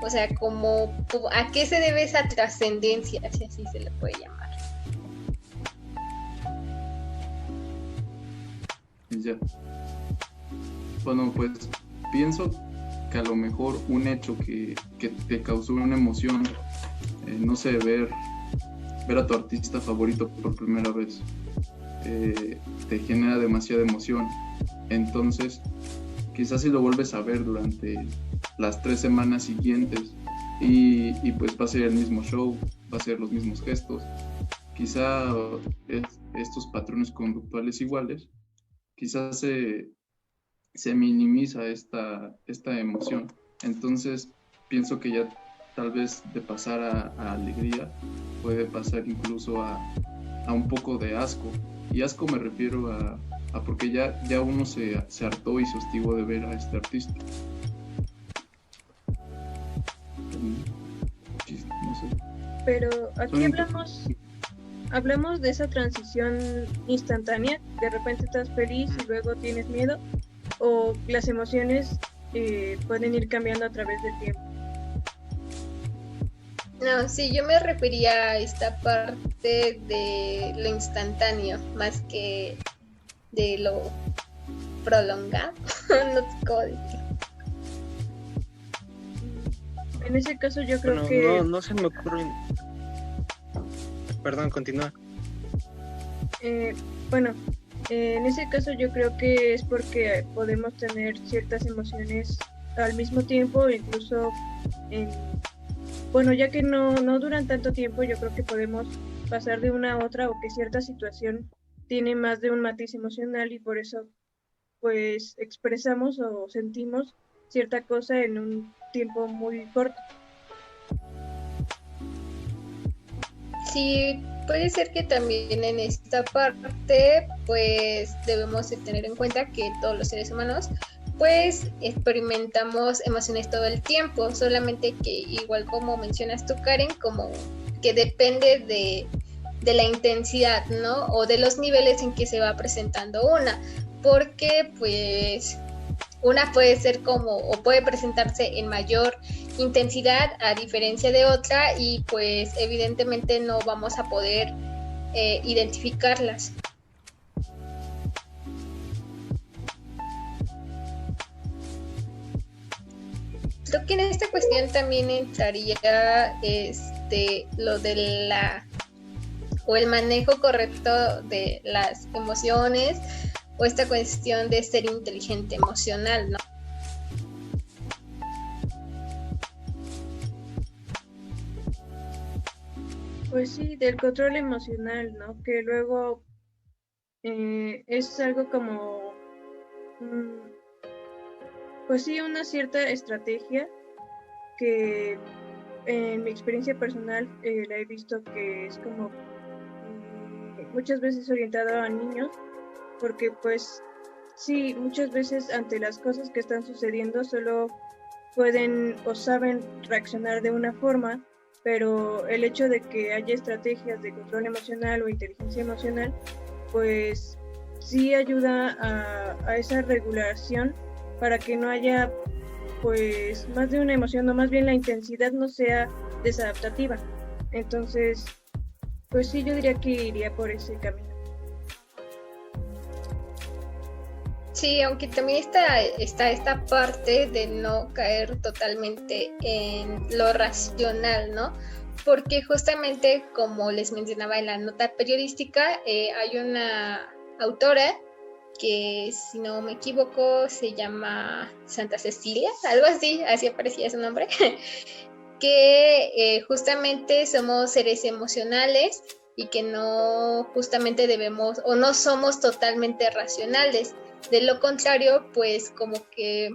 O sea, como ¿a qué se debe esa trascendencia, si así se le puede llamar? Ya. Bueno, pues pienso que a lo mejor un hecho que te causó una emoción, no sé, ver a tu artista favorito por primera vez, te genera demasiada emoción. Entonces, quizás si lo vuelves a ver durante las 3 semanas siguientes, y pues va a ser el mismo show, va a ser los mismos gestos. Quizá estos patrones conductuales iguales, quizás se minimiza esta emoción. Entonces, pienso que ya tal vez de pasar a alegría, puede pasar incluso a un poco de asco. Y asco me refiero a porque ya uno se hartó y se hostigó de ver a este artista. No sé. Pero aquí Son hablamos de esa transición instantánea, de repente estás feliz y luego tienes miedo, o las emociones pueden ir cambiando a través del tiempo. No, sí, yo me refería a esta parte de lo instantáneo, más que de lo prolongado. No sé cómo decirlo. En ese caso yo creo Bueno, que no se me ocurre. Perdón, continúa. bueno, en ese caso yo creo que es porque podemos tener ciertas emociones al mismo tiempo, incluso bueno, ya que no duran tanto tiempo, yo creo que podemos pasar de una a otra, o que cierta situación tiene más de un matiz emocional y por eso pues expresamos o sentimos cierta cosa en un tiempo muy corto. Sí, puede ser que también en esta parte, pues debemos de tener en cuenta que todos los seres humanos, pues experimentamos emociones todo el tiempo, solamente que igual como mencionas tú, Karen, como que depende de la intensidad, ¿no? O de los niveles en que se va presentando una, porque pues una puede ser como, o puede presentarse en mayor intensidad a diferencia de otra y pues evidentemente no vamos a poder identificarlas. Creo que en esta cuestión también entraría lo de o el manejo correcto de las emociones, o esta cuestión de ser inteligente emocional, ¿no? Pues sí, del control emocional, ¿no? Que luego es algo como, pues sí, una cierta estrategia que en mi experiencia personal la he visto que es como muchas veces orientado a niños, porque pues sí, muchas veces ante las cosas que están sucediendo solo pueden o saben reaccionar de una forma, pero el hecho de que haya estrategias de control emocional o inteligencia emocional, pues sí ayuda a esa regulación para que no haya pues más de una emoción, o más bien la intensidad no sea desadaptativa. Entonces, pues sí, yo diría que iría por ese camino. Sí, aunque también está esta parte de no caer totalmente en lo racional, ¿no? Porque justamente, como les mencionaba en la nota periodística, hay una autora que, si no me equivoco, se llama Santa Cecilia, algo así aparecía su nombre, que justamente somos seres emocionales y que no justamente debemos o no somos totalmente racionales. De lo contrario, pues como que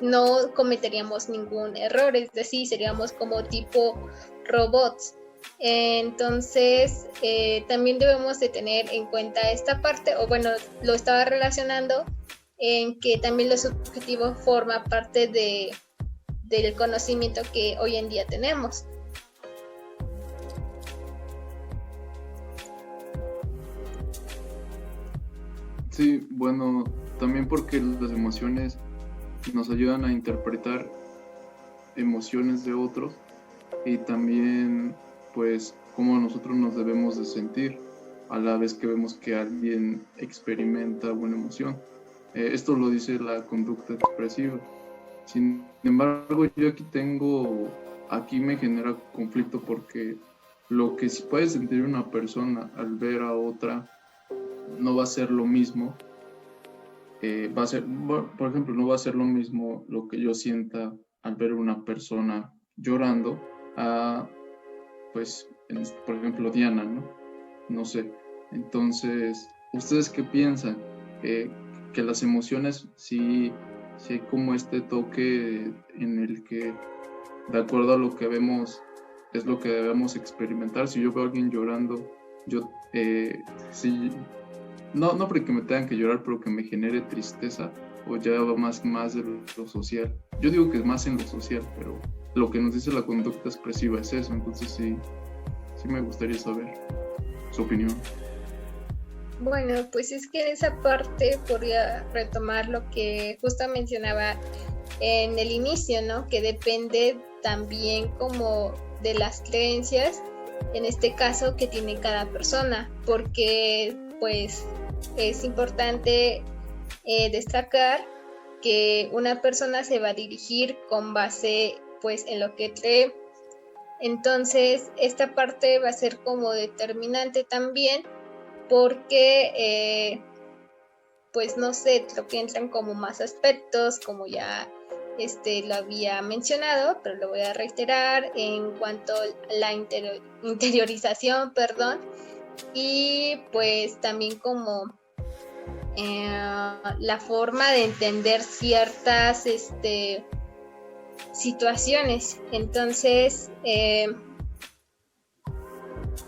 no cometeríamos ningún error, es decir, seríamos como tipo robots. Entonces, también debemos de tener en cuenta esta parte, o bueno, lo estaba relacionando en que también lo subjetivo forma parte del conocimiento que hoy en día tenemos. Sí, bueno, también porque las emociones nos ayudan a interpretar emociones de otros y también pues cómo nosotros nos debemos de sentir a la vez que vemos que alguien experimenta una emoción. Esto lo dice la conducta expresiva. Sin embargo, yo aquí me genera conflicto porque lo que sí puede sentir una persona al ver a otra no va a ser lo mismo. Por ejemplo, no va a ser lo mismo lo que yo sienta al ver una persona llorando a, pues, por ejemplo, Diana, ¿no? No sé. Entonces, ¿ustedes qué piensan? Que las emociones sí hay como este toque en el que, de acuerdo a lo que vemos, es lo que debemos experimentar. Si yo veo a alguien llorando, yo sí, no porque me tengan que llorar, pero que me genere tristeza, o ya va más de lo social. Yo digo que es más en lo social, pero lo que nos dice la conducta expresiva es eso. Entonces sí me gustaría saber su opinión. Bueno, pues es que en esa parte podría retomar lo que justo mencionaba en el inicio, ¿no? Que depende también como de las creencias, en este caso, que tiene cada persona, porque pues es importante destacar que una persona se va a dirigir con base pues en lo que cree. Entonces esta parte va a ser como determinante también, porque pues no sé, creo que entran como más aspectos, como ya lo había mencionado, pero lo voy a reiterar en cuanto a la interiorización, perdón, y pues también como la forma de entender ciertas situaciones. Entonces,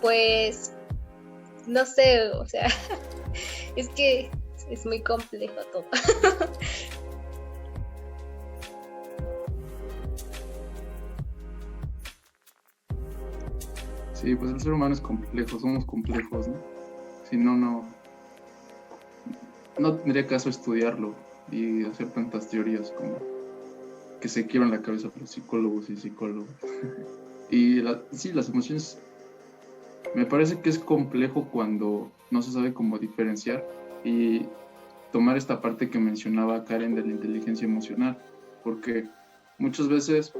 pues, no sé, o sea, es que es muy complejo todo. Sí, pues el ser humano es complejo, somos complejos, ¿no? Si no tendría caso estudiarlo y hacer tantas teorías como que se quiebran la cabeza los psicólogos y psicólogos. Y sí, las emociones, me parece que es complejo cuando no se sabe cómo diferenciar y tomar esta parte que mencionaba Karen de la inteligencia emocional, porque muchas veces,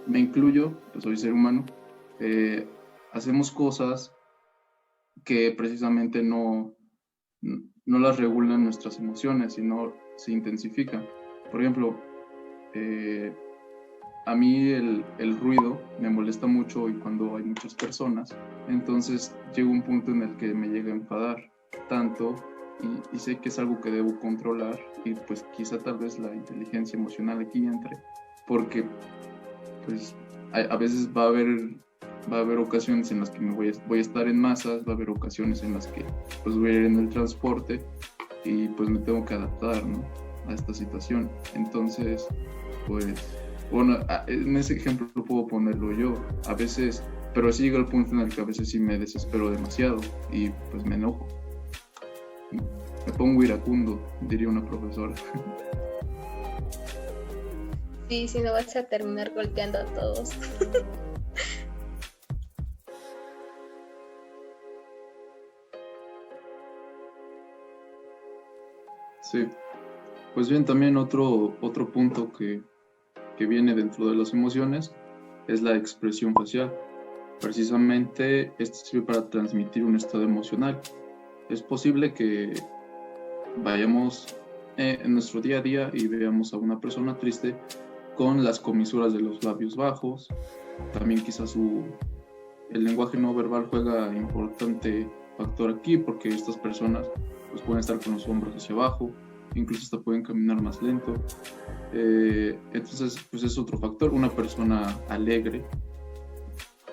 me incluyo, pues soy ser humano, hacemos cosas que precisamente no las regulan nuestras emociones, sino se intensifican. Por ejemplo, a mí el ruido me molesta mucho y cuando hay muchas personas, entonces llega un punto en el que me llega a enfadar tanto y sé que es algo que debo controlar y pues quizá tal vez la inteligencia emocional aquí entre, porque pues a veces va a haber ocasiones en las que voy a estar en masas, va a haber ocasiones en las que pues voy a ir en el transporte y pues me tengo que adaptar, ¿no?, a esta situación. Entonces, pues, bueno, en ese ejemplo puedo ponerlo yo, a veces, pero sí llega el punto en el que a veces sí me desespero demasiado y pues me enojo. Me pongo iracundo, diría una profesora. Sí, si no vas a terminar golpeando a todos. Sí, pues bien, también otro punto que viene dentro de las emociones es la expresión facial. Precisamente esto sirve para transmitir un estado emocional. Es posible que vayamos en nuestro día a día y veamos a una persona triste con las comisuras de los labios bajos. También quizás el lenguaje no verbal juega importante factor aquí, porque estas personas pues, pueden estar con los hombros hacia abajo, incluso hasta pueden caminar más lento. Entonces, pues es otro factor. Una persona alegre,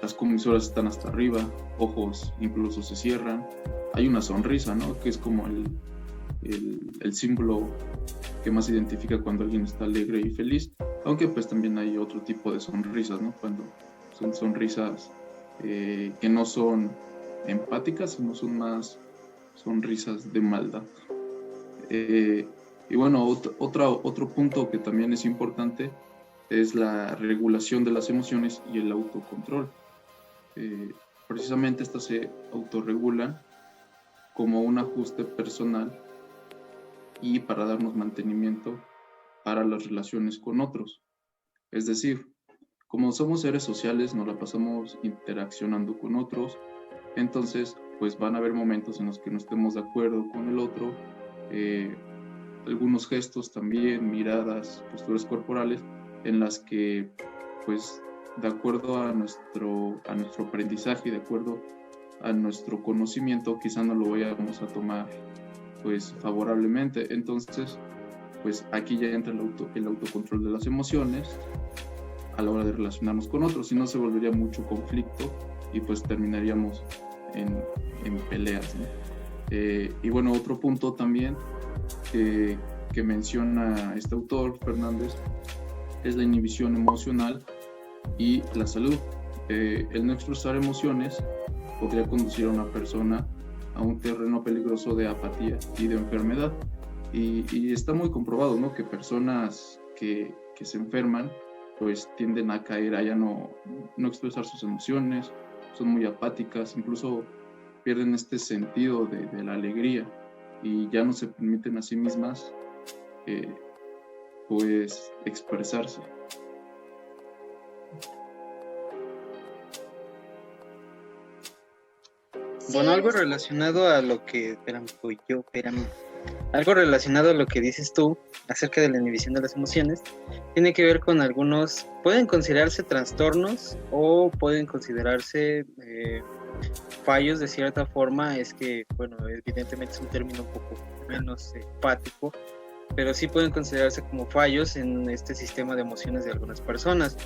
las comisuras están hasta arriba, ojos incluso se cierran. Hay una sonrisa, ¿no?, que es como el símbolo que más identifica cuando alguien está alegre y feliz, aunque pues también hay otro tipo de sonrisas, ¿no?, cuando son sonrisas que no son empáticas, sino son más sonrisas de maldad. Y bueno, otro punto que también es importante es la regulación de las emociones y el autocontrol. Precisamente estas se autorregulan como un ajuste personal y para darnos mantenimiento para las relaciones con otros. Es decir, como somos seres sociales, nos la pasamos interaccionando con otros, entonces pues van a haber momentos en los que no estemos de acuerdo con el otro, algunos gestos también, miradas, posturas corporales, en las que pues de acuerdo a nuestro aprendizaje, de acuerdo a nuestro conocimiento, quizá no lo vayamos a tomar pues favorablemente. Entonces, pues aquí ya entra el autocontrol de las emociones a la hora de relacionarnos con otros, si no se volvería mucho conflicto y pues terminaríamos en peleas, ¿no? Y bueno, otro punto también que menciona este autor, Fernández, es la inhibición emocional y la salud. El no expresar emociones podría conducir a una persona a un terreno peligroso de apatía y de enfermedad. Y está muy comprobado, ¿no?, que personas que se enferman pues tienden a caer a ya no expresar sus emociones, son muy apáticas, incluso pierden este sentido de la alegría y ya no se permiten a sí mismas pues expresarse. Bueno, algo relacionado a lo que, algo relacionado a lo que dices tú acerca de la inhibición de las emociones, tiene que ver con algunos, pueden considerarse trastornos o pueden considerarse fallos de cierta forma. Es que, bueno, evidentemente es un término un poco menos empático, pero sí pueden considerarse como fallos en este sistema de emociones de algunas personas.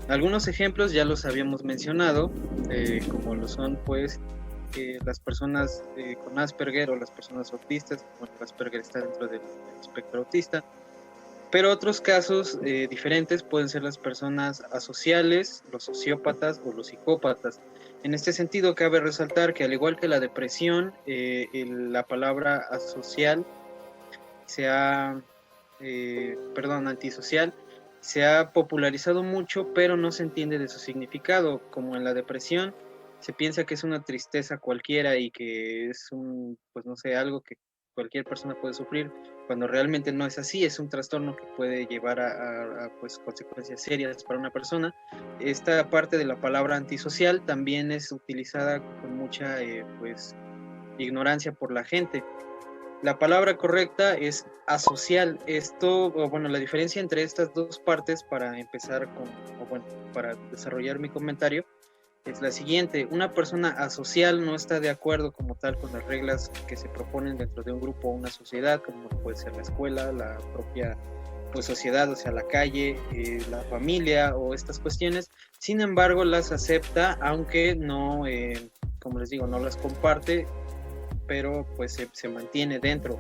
Algunos ejemplos ya los habíamos mencionado, como lo son, pues, las personas con Asperger o las personas autistas. Bueno, Asperger está dentro del espectro autista, pero otros casos diferentes pueden ser las personas asociales, los sociópatas o los psicópatas. En este sentido, cabe resaltar que al igual que la depresión, la palabra asocial antisocial se ha popularizado mucho, pero no se entiende de su significado. Como en la depresión, se piensa que es una tristeza cualquiera y que es pues no sé, algo que cualquier persona puede sufrir, cuando realmente no es así. Es un trastorno que puede llevar a pues consecuencias serias para una persona. Esta parte de la palabra antisocial también es utilizada con mucha pues ignorancia por la gente. La palabra correcta es asocial. La diferencia entre estas dos partes, para empezar para desarrollar mi comentario, es la siguiente. Una persona asocial no está de acuerdo como tal con las reglas que se proponen dentro de un grupo o una sociedad, como puede ser la escuela, la propia pues sociedad, o sea, la calle, la familia o estas cuestiones. Sin embargo, las acepta, aunque no, como les digo, no las comparte, pero pues se mantiene dentro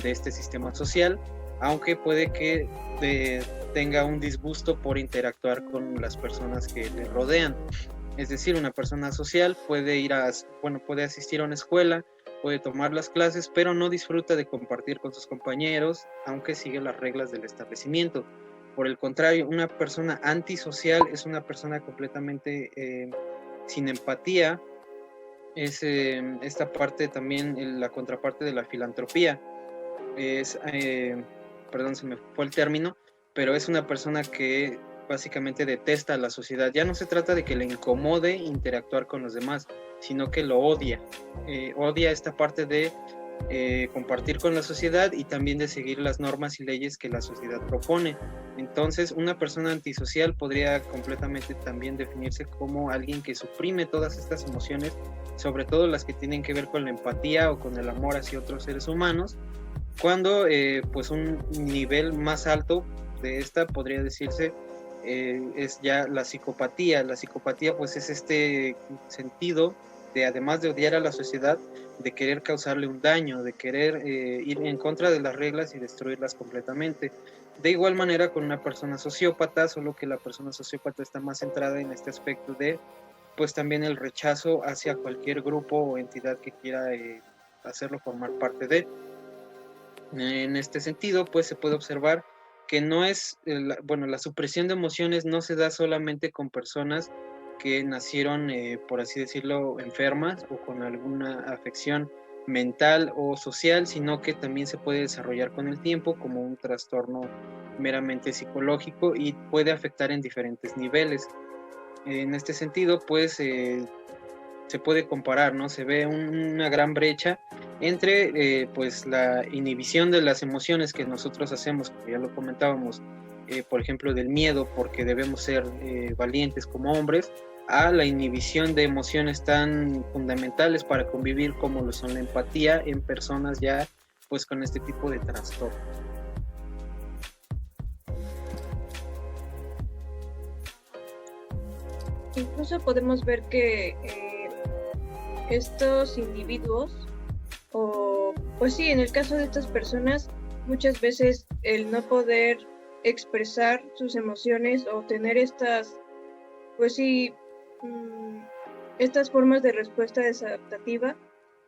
de este sistema social, aunque puede que tenga un disgusto por interactuar con las personas que le rodean. Es decir, una persona social puede puede asistir a una escuela, puede tomar las clases, pero no disfruta de compartir con sus compañeros, aunque sigue las reglas del establecimiento. Por el contrario, una persona antisocial es una persona completamente sin empatía. Es esta parte también la contraparte de la filantropía. Perdón, se me fue el término, pero es una persona que básicamente detesta a la sociedad. Ya no se trata de que le incomode interactuar con los demás, sino que lo odia. Odia esta parte de compartir con la sociedad y también de seguir las normas y leyes que la sociedad propone. Entonces, una persona antisocial podría completamente también definirse como alguien que suprime todas estas emociones, sobre todo las que tienen que ver con la empatía o con el amor hacia otros seres humanos, cuando pues un nivel más alto de esta podría decirse es ya la psicopatía. La psicopatía pues es este sentido de, además de odiar a la sociedad, de querer causarle un daño, de querer ir en contra de las reglas y destruirlas completamente. De igual manera con una persona sociópata, solo que la persona sociópata está más centrada en este aspecto de pues también el rechazo hacia cualquier grupo o entidad que quiera hacerlo formar parte de. En este sentido, pues se puede observar que no es, la supresión de emociones no se da solamente con personas que nacieron, por así decirlo, enfermas o con alguna afección mental o social, sino que también se puede desarrollar con el tiempo como un trastorno meramente psicológico y puede afectar en diferentes niveles. En este sentido, pues se puede comparar, ¿no? Se ve una gran brecha entre pues la inhibición de las emociones que nosotros hacemos, como ya lo comentábamos, por ejemplo, del miedo, porque debemos ser valientes como hombres, a la inhibición de emociones tan fundamentales para convivir como lo son la empatía en personas ya pues con este tipo de trastorno. Incluso podemos ver que estos individuos, o pues sí, en el caso de estas personas, muchas veces el no poder expresar sus emociones o tener estas, pues sí, estas formas de respuesta desadaptativa,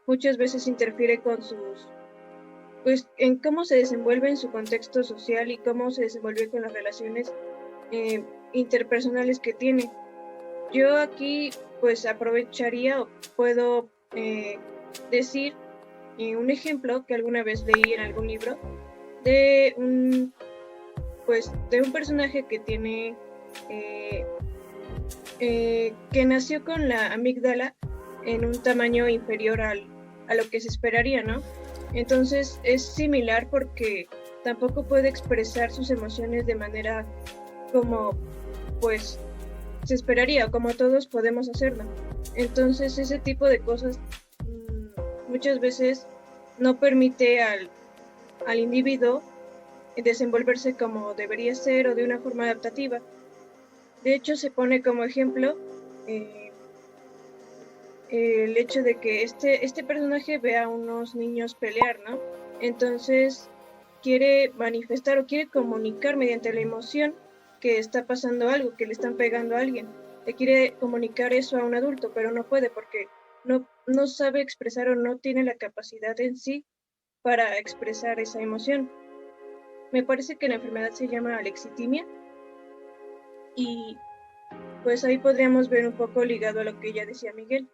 muchas veces interfiere con sus, pues en cómo se desenvuelve en su contexto social y cómo se desenvuelve con las relaciones interpersonales que tiene. Yo aquí pues aprovecharía o puedo decir un ejemplo que alguna vez leí en algún libro de un personaje que tiene que nació con la amígdala en un tamaño inferior a lo que se esperaría, ¿no? Entonces es similar porque tampoco puede expresar sus emociones de manera como pues se esperaría o como todos podemos hacerlo. Entonces ese tipo de cosas muchas veces no permite al individuo desenvolverse como debería ser o de una forma adaptativa. De hecho, se pone como ejemplo el hecho de que este personaje ve a unos niños pelear, ¿no? Entonces quiere manifestar o quiere comunicar mediante la emoción que está pasando algo, que le están pegando a alguien. Le quiere comunicar eso a un adulto, pero no puede porque no sabe expresar o no tiene la capacidad en sí para expresar esa emoción. Me parece que la enfermedad se llama alexitimia y pues ahí podríamos ver un poco ligado a lo que ya decía Miguel.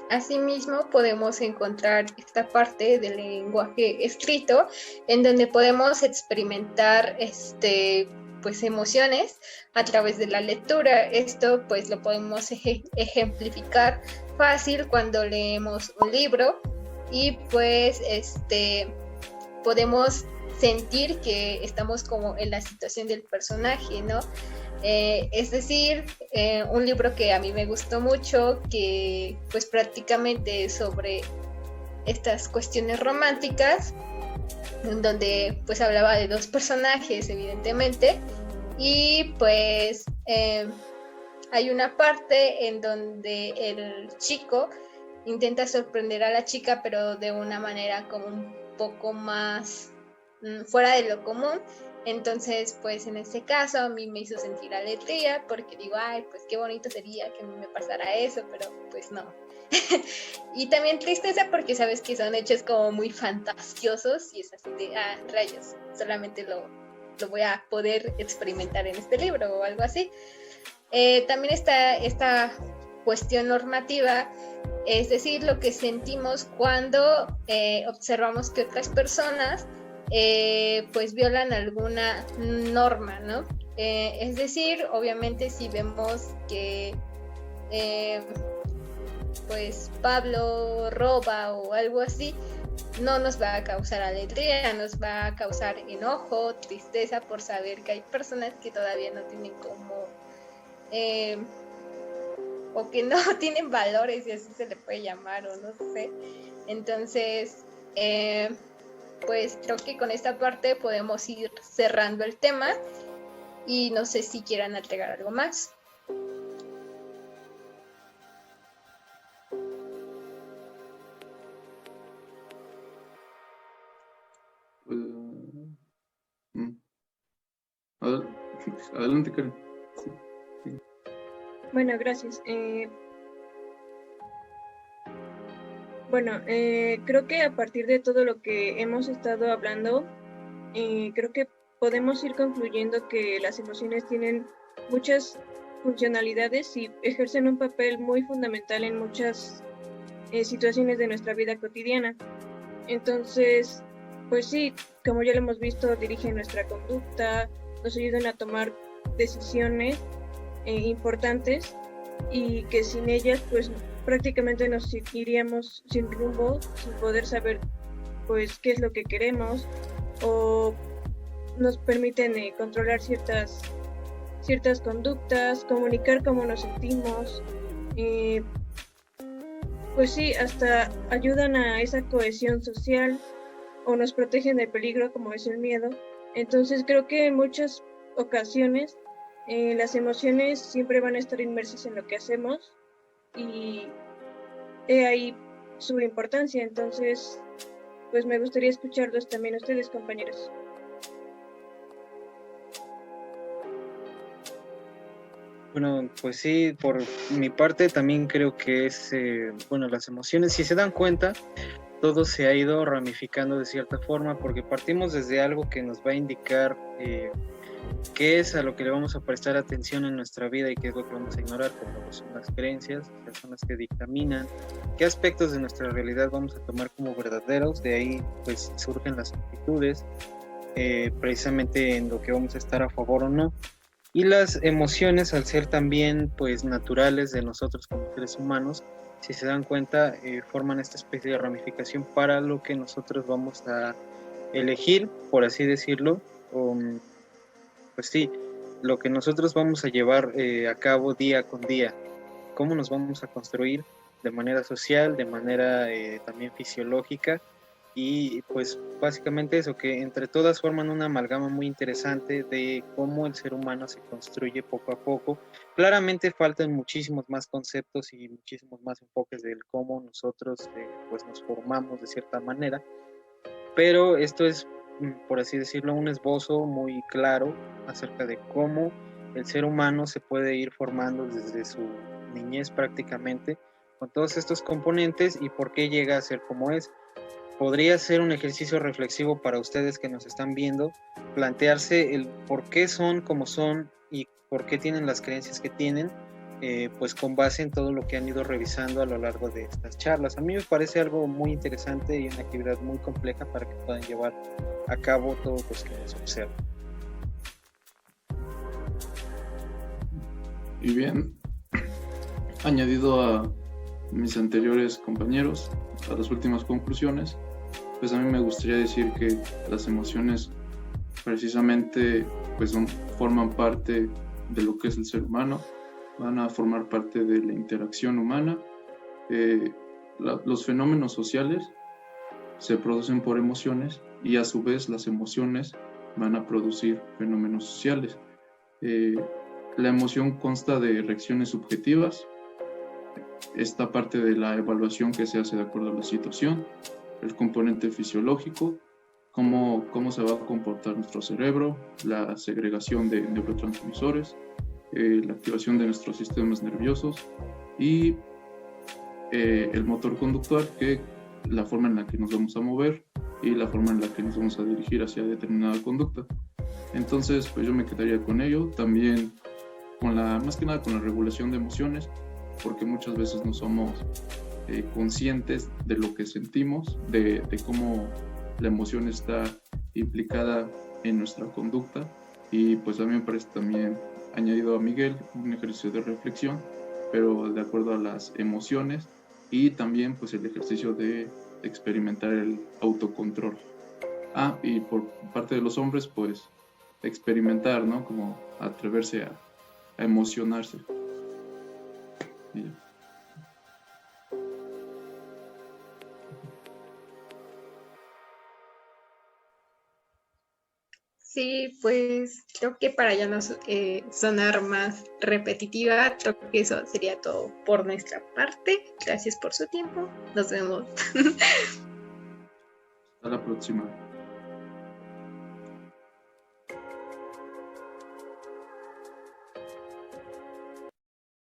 Asimismo, podemos encontrar esta parte del lenguaje escrito en donde podemos experimentar pues emociones a través de la lectura. Esto pues lo podemos ejemplificar fácil cuando leemos un libro y pues podemos sentir que estamos como en la situación del personaje, ¿no? Es decir, un libro que a mí me gustó mucho, que pues prácticamente es sobre estas cuestiones románticas, donde pues hablaba de dos personajes, evidentemente, y pues hay una parte en donde el chico intenta sorprender a la chica, pero de una manera como un poco más fuera de lo común. Entonces, pues en este caso a mí me hizo sentir alegría porque digo, ay, pues qué bonito sería que me pasara eso, pero pues no. Y también tristeza porque sabes que son hechos como muy fantasiosos y es así de, rayos, solamente lo voy a poder experimentar en este libro o algo así. También está esta cuestión normativa, es decir, lo que sentimos cuando observamos que otras personas pues violan alguna norma, ¿no? Es decir, obviamente si vemos que pues Pablo roba o algo así, no nos va a causar alegría, nos va a causar enojo, tristeza por saber que hay personas que todavía no tienen como o que no tienen valores, y así se le puede llamar, o no sé. Entonces pues creo que con esta parte podemos ir cerrando el tema y no sé si quieran agregar algo más. Adelante, Karen. Bueno, gracias. Creo que a partir de todo lo que hemos estado hablando, creo que podemos ir concluyendo que las emociones tienen muchas funcionalidades y ejercen un papel muy fundamental en muchas situaciones de nuestra vida cotidiana. Entonces, pues sí, como ya lo hemos visto, dirigen nuestra conducta, nos ayudan a tomar decisiones importantes y que sin ellas, pues prácticamente nos iríamos sin rumbo, sin poder saber pues qué es lo que queremos, o nos permiten controlar ciertas conductas, comunicar cómo nos sentimos, pues sí, hasta ayudan a esa cohesión social o nos protegen del peligro, como es el miedo. Entonces creo que en muchas ocasiones las emociones siempre van a estar inmersas en lo que hacemos y he ahí su importancia. Entonces, pues me gustaría escucharlos también ustedes, compañeros. Bueno, pues sí, por mi parte también creo que es, bueno, las emociones, si se dan cuenta, todo se ha ido ramificando de cierta forma porque partimos desde algo que nos va a indicar qué es a lo que le vamos a prestar atención en nuestra vida y qué es lo que vamos a ignorar, como son las creencias, que son las que dictaminan qué aspectos de nuestra realidad vamos a tomar como verdaderos. De ahí pues surgen las actitudes, precisamente en lo que vamos a estar a favor o no. Y las emociones, al ser también pues naturales de nosotros como seres humanos, si se dan cuenta, forman esta especie de ramificación para lo que nosotros vamos a elegir, por así decirlo, o pues sí, lo que nosotros vamos a llevar a cabo día con día, cómo nos vamos a construir de manera social, de manera también fisiológica, y pues básicamente eso, que entre todas forman una amalgama muy interesante de cómo el ser humano se construye poco a poco. Claramente faltan muchísimos más conceptos y muchísimos más enfoques del cómo nosotros pues nos formamos de cierta manera, pero esto es, por así decirlo, un esbozo muy claro acerca de cómo el ser humano se puede ir formando desde su niñez prácticamente con todos estos componentes y por qué llega a ser como es. Podría ser un ejercicio reflexivo para ustedes que nos están viendo, plantearse el por qué son como son y por qué tienen las creencias que tienen, pues con base en todo lo que han ido revisando a lo largo de estas charlas. A mí me parece algo muy interesante y una actividad muy compleja para que puedan llevar a cabo todos los que nos observan. Y bien, añadido a mis anteriores compañeros, a las últimas conclusiones, pues a mí me gustaría decir que las emociones precisamente pues forman parte de lo que es el ser humano, van a formar parte de la interacción humana. Los fenómenos sociales se producen por emociones y a su vez las emociones van a producir fenómenos sociales. La emoción consta de reacciones subjetivas. Esta parte de la evaluación que se hace de acuerdo a la situación, el componente fisiológico, cómo se va a comportar nuestro cerebro, la segregación de neurotransmisores, la activación de nuestros sistemas nerviosos y el motor conductual, que la forma en la que nos vamos a mover y la forma en la que nos vamos a dirigir hacia determinada conducta. Entonces, pues yo me quedaría con ello, también más que nada con la regulación de emociones, porque muchas veces no somos conscientes de lo que sentimos, de cómo la emoción está implicada en nuestra conducta. Y pues a mí me parece también, añadido a Miguel, un ejercicio de reflexión, pero de acuerdo a las emociones, y también pues el ejercicio de experimentar el autocontrol. Y por parte de los hombres, pues experimentar, ¿no? Como atreverse a emocionarse. Y ya. Sí, pues creo que para ya no sonar más repetitiva, creo que eso sería todo por nuestra parte. Gracias por su tiempo. Nos vemos. Hasta la próxima.